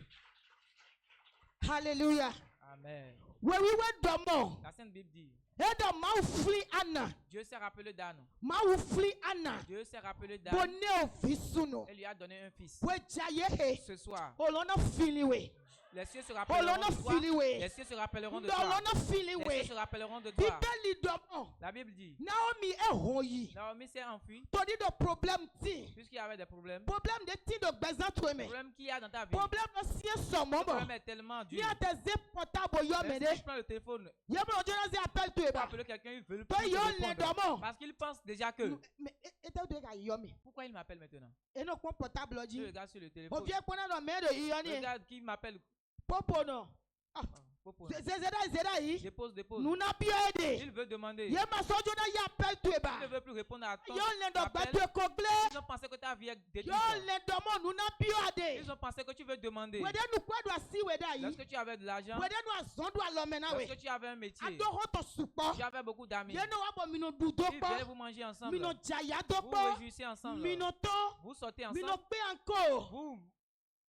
Speaker 4: Hallelujah.
Speaker 1: Amen.
Speaker 4: Wewe domo.
Speaker 1: La Sainte Bible dit,
Speaker 4: Edo mau fli ana.
Speaker 1: Dieu s'est rappelé d'Anne.
Speaker 4: Mau fli ana.
Speaker 1: Dieu s'est rappelé d'Anne
Speaker 4: Bone ofisuno.
Speaker 1: et lui a donné un fils.
Speaker 4: We jaye he.
Speaker 1: Ce soir,
Speaker 4: Olona filiwe.
Speaker 1: les cieux se rappelleront
Speaker 4: Olona
Speaker 1: de toi.
Speaker 4: filiwe.
Speaker 1: Les cieux se rappelleront de toi.
Speaker 4: Olona
Speaker 1: Les cieux
Speaker 4: filiwe.
Speaker 1: se rappelleront de toi.
Speaker 4: Bibeli domo.
Speaker 1: La Bible dit,
Speaker 4: Naomi ehoyi.
Speaker 1: Naomi s'est enfuie
Speaker 4: Todi do problème ti.
Speaker 1: puisqu'il y avait des problèmes.
Speaker 4: Problème de ti do gbezan
Speaker 1: Le
Speaker 4: tweme.
Speaker 1: problème qu'il y a dans ta vie,
Speaker 4: Problème no sie
Speaker 1: le
Speaker 4: somomo.
Speaker 1: problème est tellement
Speaker 4: Ni
Speaker 1: dur.
Speaker 4: ateze portable yo
Speaker 1: Même
Speaker 4: mede.
Speaker 1: si je prends le téléphone
Speaker 4: Yebo jona zi appel tu
Speaker 1: pour
Speaker 4: eba.
Speaker 1: appeler quelqu'un, il veut
Speaker 4: To
Speaker 1: plus te
Speaker 4: yo le
Speaker 1: répondre.
Speaker 4: domo.
Speaker 1: Parce qu'il pense déjà que,
Speaker 4: Mais eta de ga yomi.
Speaker 1: pourquoi il m'appelle maintenant?
Speaker 4: E no kon portable
Speaker 1: Je
Speaker 4: oji.
Speaker 1: regarde sur le
Speaker 4: O
Speaker 1: téléphone.
Speaker 4: vie kona do me do yoni.
Speaker 1: Regarde qui m'appelle.
Speaker 4: Popo no.
Speaker 1: Ah, Popo.
Speaker 4: Zeda yi.
Speaker 1: Dépose, dépose.
Speaker 4: Nuna biede.
Speaker 1: Il veut demander.
Speaker 4: Ye maso jona ya appel tu
Speaker 1: Il
Speaker 4: eba.
Speaker 1: ne veut plus répondre à ton
Speaker 4: Yo le do
Speaker 1: appel.
Speaker 4: gbetu kogle.
Speaker 1: Ils ont pensé que ta vie est détruite.
Speaker 4: Yo le domo nuna biade.
Speaker 1: Ils ont pensé que tu veux demander.
Speaker 4: Wede nu kwa do asi weda yi.
Speaker 1: Lorsque tu avais de l'argent,
Speaker 4: Wede nu azon do alomena we.
Speaker 1: lorsque tu avais un métier,
Speaker 4: Ado ho to supo.
Speaker 1: tu avais beaucoup d'amis.
Speaker 4: Ye no wa bo mino du do
Speaker 1: Ils
Speaker 4: po.
Speaker 1: viennent vous manger ensemble.
Speaker 4: Mino jaya do
Speaker 1: Vous
Speaker 4: po.
Speaker 1: réjouissez ensemble.
Speaker 4: Mino to.
Speaker 1: Vous sortez
Speaker 4: Mino
Speaker 1: ensemble.
Speaker 4: pe anko.
Speaker 1: Vous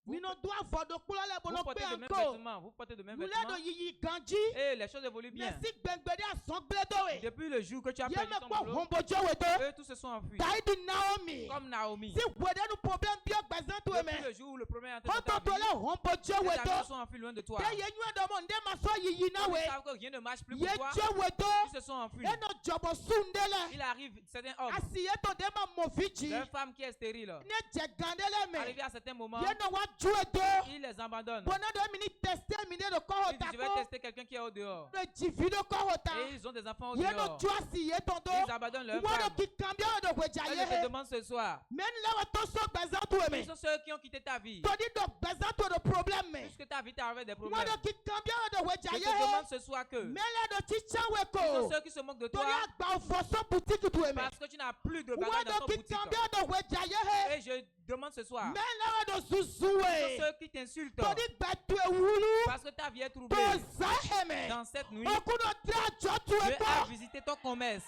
Speaker 4: Mino do avodo kula le bono pe
Speaker 1: portez de mêmes
Speaker 4: anko.
Speaker 1: vêtements. Vous portez de mêmes
Speaker 4: Nous le
Speaker 1: vêtements.
Speaker 4: do yiyi ganji.
Speaker 1: Et les choses évoluent bien.
Speaker 4: Merci bengbede ason bledo we.
Speaker 1: Depuis le jour que tu as
Speaker 4: Ye
Speaker 1: perdu
Speaker 4: me
Speaker 1: ton
Speaker 4: kwa
Speaker 1: boulot,
Speaker 4: hombo jo we do.
Speaker 1: eux tous se sont enfuis.
Speaker 4: Taidi Naomi.
Speaker 1: Comme Naomi.
Speaker 4: Si wede nu problème bio gbezan tu
Speaker 1: Depuis
Speaker 4: eme.
Speaker 1: le jour où le premier est entré dans
Speaker 4: Hoto
Speaker 1: ta
Speaker 4: to
Speaker 1: vie,
Speaker 4: le hombo jo
Speaker 1: tes
Speaker 4: we
Speaker 1: amis se
Speaker 4: do.
Speaker 1: sont enfuis loin de toi.
Speaker 4: Te ye nyu do mo nde maso yiyi na
Speaker 1: Comme
Speaker 4: we.
Speaker 1: ils savent que rien ne marche plus
Speaker 4: Ye
Speaker 1: pour toi,
Speaker 4: jo we do.
Speaker 1: ils se sont enfuis.
Speaker 4: Eno jobo sundele.
Speaker 1: Il arrive certains hommes,
Speaker 4: Asiye to de ma movichi.
Speaker 1: leur femme qui est stérile,
Speaker 4: Ne je gandele me.
Speaker 1: arrivé à certains moments,
Speaker 4: Ye no wa ju we do.
Speaker 1: il les abandonne.
Speaker 4: Bona do mini tester mine do ko
Speaker 1: Il dit,
Speaker 4: hota
Speaker 1: je vais
Speaker 4: ko.
Speaker 1: tester quelqu'un qui est au dehors.
Speaker 4: Le jivi do ko hota.
Speaker 1: Et ils ont des enfants au
Speaker 4: Ye no
Speaker 1: dehors.
Speaker 4: ju asiye tondo.
Speaker 1: Ils abandonnent leur
Speaker 4: Wado
Speaker 1: femme.
Speaker 4: ki kambia do
Speaker 1: Et
Speaker 4: gweja
Speaker 1: je
Speaker 4: ye
Speaker 1: te
Speaker 4: he.
Speaker 1: demande ce soir,
Speaker 4: Men lewa to so gbezan tu
Speaker 1: ils
Speaker 4: eme.
Speaker 1: sont ceux qui ont quitté ta vie.
Speaker 4: Todi do gbezan tu do problème me.
Speaker 1: Puisque ta vie t'a arrivé des problèmes.
Speaker 4: Wado ki kambia do gweja
Speaker 1: Je
Speaker 4: ye
Speaker 1: te
Speaker 4: he.
Speaker 1: demande ce soir que
Speaker 4: Men le do chicha we
Speaker 1: ils sont
Speaker 4: ko.
Speaker 1: ceux qui se moquent de
Speaker 4: Todi
Speaker 1: toi
Speaker 4: agba ofoso boutique tu eme.
Speaker 1: parce que tu n'as plus de bagages dans
Speaker 4: Wado
Speaker 1: ton
Speaker 4: ki
Speaker 1: boutique.
Speaker 4: kambia do gweja ye he.
Speaker 1: Et je demande ce soir,
Speaker 4: Men lewa do zuzu
Speaker 1: ils
Speaker 4: we.
Speaker 1: sont ceux qui t'insultent
Speaker 4: Todi gbetu e wulu.
Speaker 1: parce que ta vie est troublée.
Speaker 4: To zaheme.
Speaker 1: Dans cette nuit,
Speaker 4: Okuno tra jo tu
Speaker 1: Dieu
Speaker 4: e
Speaker 1: a
Speaker 4: ko.
Speaker 1: visité ton commerce.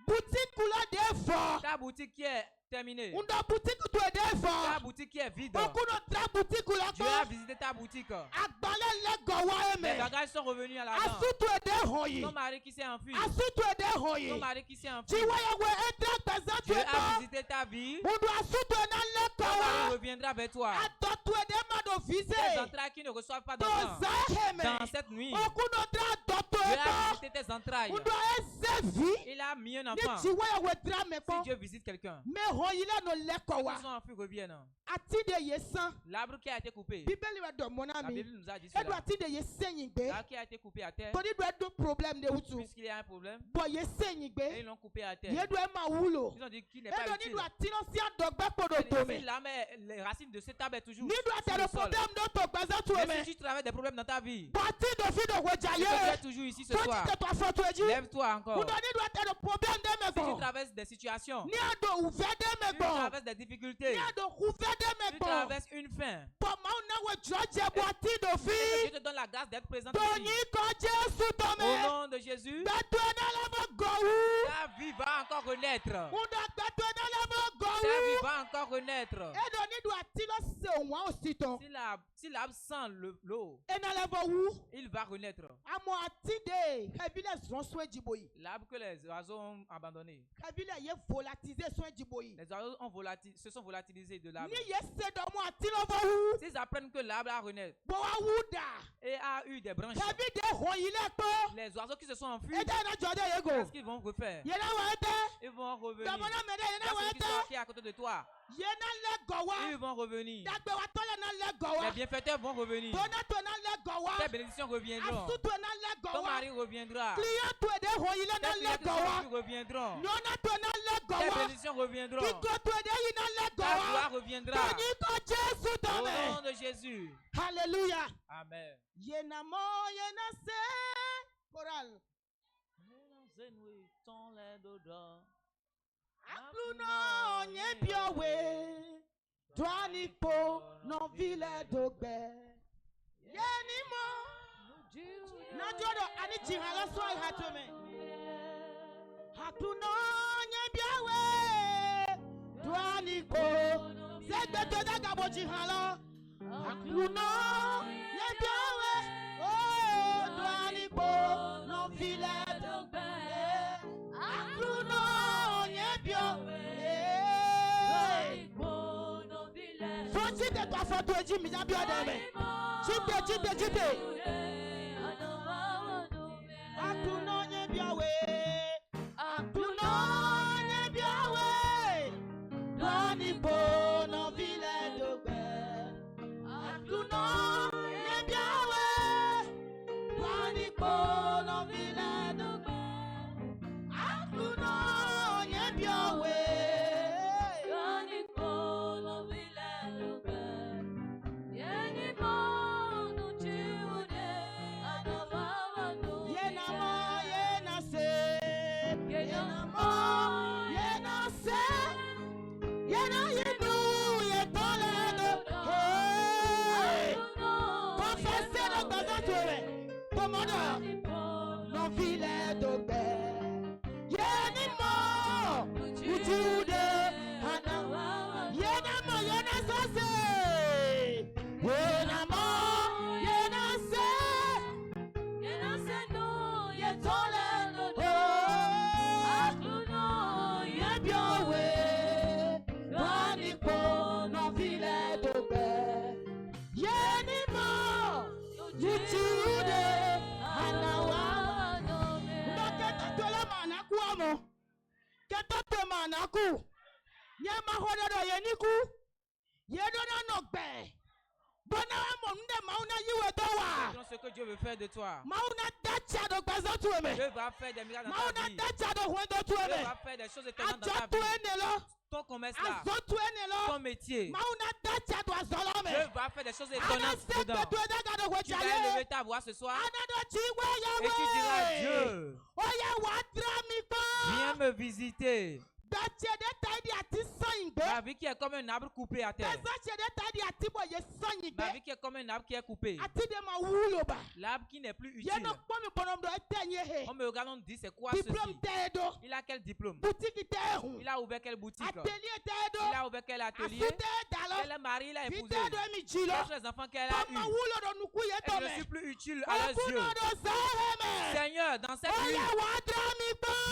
Speaker 4: Boutique kula de fo.
Speaker 1: Ta boutique qui est terminée.
Speaker 4: Unda boutique tu e de
Speaker 1: Ta
Speaker 4: fo.
Speaker 1: boutique qui est vide.
Speaker 4: Okuno tra boutique kula
Speaker 1: Dieu a
Speaker 4: ko.
Speaker 1: visité ta boutique.
Speaker 4: Agbale le go wa
Speaker 1: Les
Speaker 4: eme.
Speaker 1: bagages sont revenus à la main.
Speaker 4: Asu tu e de hoyi.
Speaker 1: Ton mari qui s'est enfui.
Speaker 4: Asu tu e de
Speaker 1: Ton
Speaker 4: hoyi.
Speaker 1: mari qui s'est enfui.
Speaker 4: Jiwa ye we etra gbezan tu
Speaker 1: Dieu
Speaker 4: e
Speaker 1: a
Speaker 4: ko.
Speaker 1: visité ta vie.
Speaker 4: Mundu asu tu e na le
Speaker 1: Ton
Speaker 4: ko
Speaker 1: mari
Speaker 4: wa.
Speaker 1: reviendra vers toi.
Speaker 4: Ato tu e de ma do
Speaker 1: Tes
Speaker 4: vise.
Speaker 1: entrailles qui ne reçoivent pas
Speaker 4: To
Speaker 1: d'enfants.
Speaker 4: zaheme.
Speaker 1: Dans cette nuit,
Speaker 4: Okuno tra do tu
Speaker 1: Dieu
Speaker 4: e
Speaker 1: a
Speaker 4: ko.
Speaker 1: visité tes entrailles.
Speaker 4: Mundu ese vi.
Speaker 1: Il a mis un
Speaker 4: Ni
Speaker 1: enfant.
Speaker 4: jiwa ye we tra me
Speaker 1: Si
Speaker 4: ko.
Speaker 1: Dieu visite quelqu'un,
Speaker 4: Me hoyi le no le ko
Speaker 1: ceux
Speaker 4: wa.
Speaker 1: qui sont enfus reviennent.
Speaker 4: Ati de ye san.
Speaker 1: L'arbre qui a été coupé,
Speaker 4: Bíbélì wa do mo na
Speaker 1: la
Speaker 4: mi.
Speaker 1: Bible nous a dit
Speaker 4: Edu
Speaker 1: cela.
Speaker 4: ati de ye sẹ́yìn gbé.
Speaker 1: L'arbre qui a été coupé à terre,
Speaker 4: Torí do edo problem de wutu.
Speaker 1: puisqu'il y a un problème,
Speaker 4: Bọ̀ ye sẹ́yìn
Speaker 1: et
Speaker 4: gbé.
Speaker 1: ils l'ont coupé à terre.
Speaker 4: Ye do ẹ ma wúlò.
Speaker 1: Ils ont dit qu'il n'est pas
Speaker 4: Edo
Speaker 1: utile.
Speaker 4: nidu ati no si adọ̀gbẹ́ kpodo
Speaker 1: Si
Speaker 4: tome.
Speaker 1: les racines de cet arbre est toujours
Speaker 4: Nidu ati
Speaker 1: sur le
Speaker 4: ẹ̀rọ
Speaker 1: sol.
Speaker 4: problem do to gbẹ́sẹ̀ tu
Speaker 1: Mais
Speaker 4: eme.
Speaker 1: si tu travailles des problèmes dans ta vie,
Speaker 4: Bọ̀ ati do fi do wẹ̀jà
Speaker 1: et que tu es
Speaker 4: ye.
Speaker 1: toujours ici ce
Speaker 4: Tó ti
Speaker 1: soir,
Speaker 4: tètò afọ́tò ẹjí.
Speaker 1: lève-toi encore.
Speaker 4: Kudo nidu ati ẹ̀rọ problem de me
Speaker 1: Si tu
Speaker 4: gbọ̀.
Speaker 1: traverses des situations,
Speaker 4: Ní àdó ùfẹ́ de me
Speaker 1: si tu
Speaker 4: gbọ̀.
Speaker 1: traverses des difficultés,
Speaker 4: Ní àdó ùfẹ́ de me
Speaker 1: si tu
Speaker 4: gbọ̀.
Speaker 1: traverses une faim,
Speaker 4: Bọ̀ máa ń náwó jọ jẹ bọ̀ ati do
Speaker 1: Dieu
Speaker 4: fi.
Speaker 1: te donne la grâce d'être présent
Speaker 4: Tòyí
Speaker 1: ici.
Speaker 4: kọ Jésù
Speaker 1: Au
Speaker 4: tome.
Speaker 1: nom de Jésus,
Speaker 4: Gbẹ̀dọ̀ ẹ̀ náà lọ́mọ gọ̀wú.
Speaker 1: va encore renaître.
Speaker 4: Undagbeto
Speaker 1: Ta vie va encore renaître.
Speaker 4: Edo ni do atilo se onwa osito.
Speaker 1: S'il absent l'eau,
Speaker 4: Enalevo wu.
Speaker 1: il va renaître.
Speaker 4: Amo atide. Kabile zon soin jiboyi.
Speaker 1: L'arbre que les oiseaux ont abandonné.
Speaker 4: Kabile ye volatiser soin jiboyi.
Speaker 1: Les oiseaux se sont volatilisés de l'arbre.
Speaker 4: Ni ye se do mo atilo vo wu.
Speaker 1: S'ils apprennent que l'arbre a renaître
Speaker 4: Bo wa wuda.
Speaker 1: et a eu des branches,
Speaker 4: Kabide hoyile po.
Speaker 1: les oiseaux qui se sont enfuis,
Speaker 4: Ede na jode yego.
Speaker 1: qu'est-ce qu'ils vont refaire?
Speaker 4: Yena wa ete.
Speaker 1: Ils vont revenir.
Speaker 4: Damona mede
Speaker 1: Il y
Speaker 4: yena
Speaker 1: a
Speaker 4: wa
Speaker 1: ceux qui sont
Speaker 4: ete.
Speaker 1: qui est à côté de toi.
Speaker 4: Yena le gowa.
Speaker 1: Ils vont revenir.
Speaker 4: Dagbe wa tole na le
Speaker 1: Les
Speaker 4: gowa.
Speaker 1: bienfaiteurs vont revenir.
Speaker 4: Donato na le gowa.
Speaker 1: Tes bénédictions reviendront.
Speaker 4: Asutu na le
Speaker 1: Ton
Speaker 4: gowa.
Speaker 1: mari reviendra.
Speaker 4: Client to ede hoyile
Speaker 1: Tes
Speaker 4: na
Speaker 1: clients
Speaker 4: le
Speaker 1: qui sont
Speaker 4: gowa.
Speaker 1: enfuis reviendront.
Speaker 4: Nyona to na le
Speaker 1: Tes
Speaker 4: gowa.
Speaker 1: bénédictions reviendront.
Speaker 4: Kiko to ede yi na le
Speaker 1: Ta
Speaker 4: gowa.
Speaker 1: gloire reviendra.
Speaker 4: Tony ko Jesu
Speaker 1: Au
Speaker 4: tome.
Speaker 1: nom de Jésus.
Speaker 4: Hallelujah.
Speaker 1: Amen.
Speaker 4: Yena mo yena se. Choral. Akluno nye biowe. Dwani po non vile dogbe. Yeni mo. Na jodo ani chihalo so ihatome. Akluno nye biowe. Dwani po. Segbe to daga bo chihalo. Akluno nye biowe. Oh, dwani po non vile dogbe. Akluno nye biowe. Chite to foto eji mi ja bi odeme. Chite. Akluno nye biawe. Akluno nye biawe. Doni po no vile dogbe. Akluno nye biawe. Doni po no vile dogbe. Akluno nye biawe. Manaku, Yama Hoda Yeniku, Yedona no be. Bona Monda Mauna Yuedoa.
Speaker 1: Ce que Dieu veut faire de toi.
Speaker 4: Mauna Dacha do Bazotueme.
Speaker 1: Dieu va faire des miracles dans ta
Speaker 4: Mauna
Speaker 1: vie.
Speaker 4: Dacha do Wendo
Speaker 1: Dieu
Speaker 4: Tueme.
Speaker 1: va faire des choses étonnantes dans ta vie. Ton commerce là, ton métier. Dieu va faire des choses étonnantes dedans. Tu vas élever ta voix ce soir et tu diras Dieu, viens me visiter. Ma vie qui est comme un arbre coupé à terre. Ma vie qui est comme un arbre qui est coupé. L'arbre qui n'est plus utile. On me regarde, on me dit c'est quoi ceci? Il a quel diplôme? Il a ouvert quelle boutique? Il a ouvert quel atelier? Quel mari il a épousé? Quels sont les enfants qu'elle a eus? Elle ne suis plus utile à leurs yeux. Seigneur, dans cette nuit,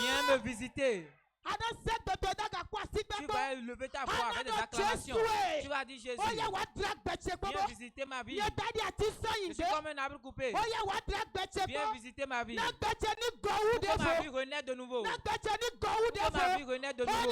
Speaker 1: viens me visiter. Tu vas lever ta voix avec des acclamations. Tu vas dire Jésus, viens visiter ma vie. Je suis comme un arbre coupé. Viens visiter ma vie. Pour que ma vie renaisse de nouveau. Pour que ma vie renaisse de nouveau.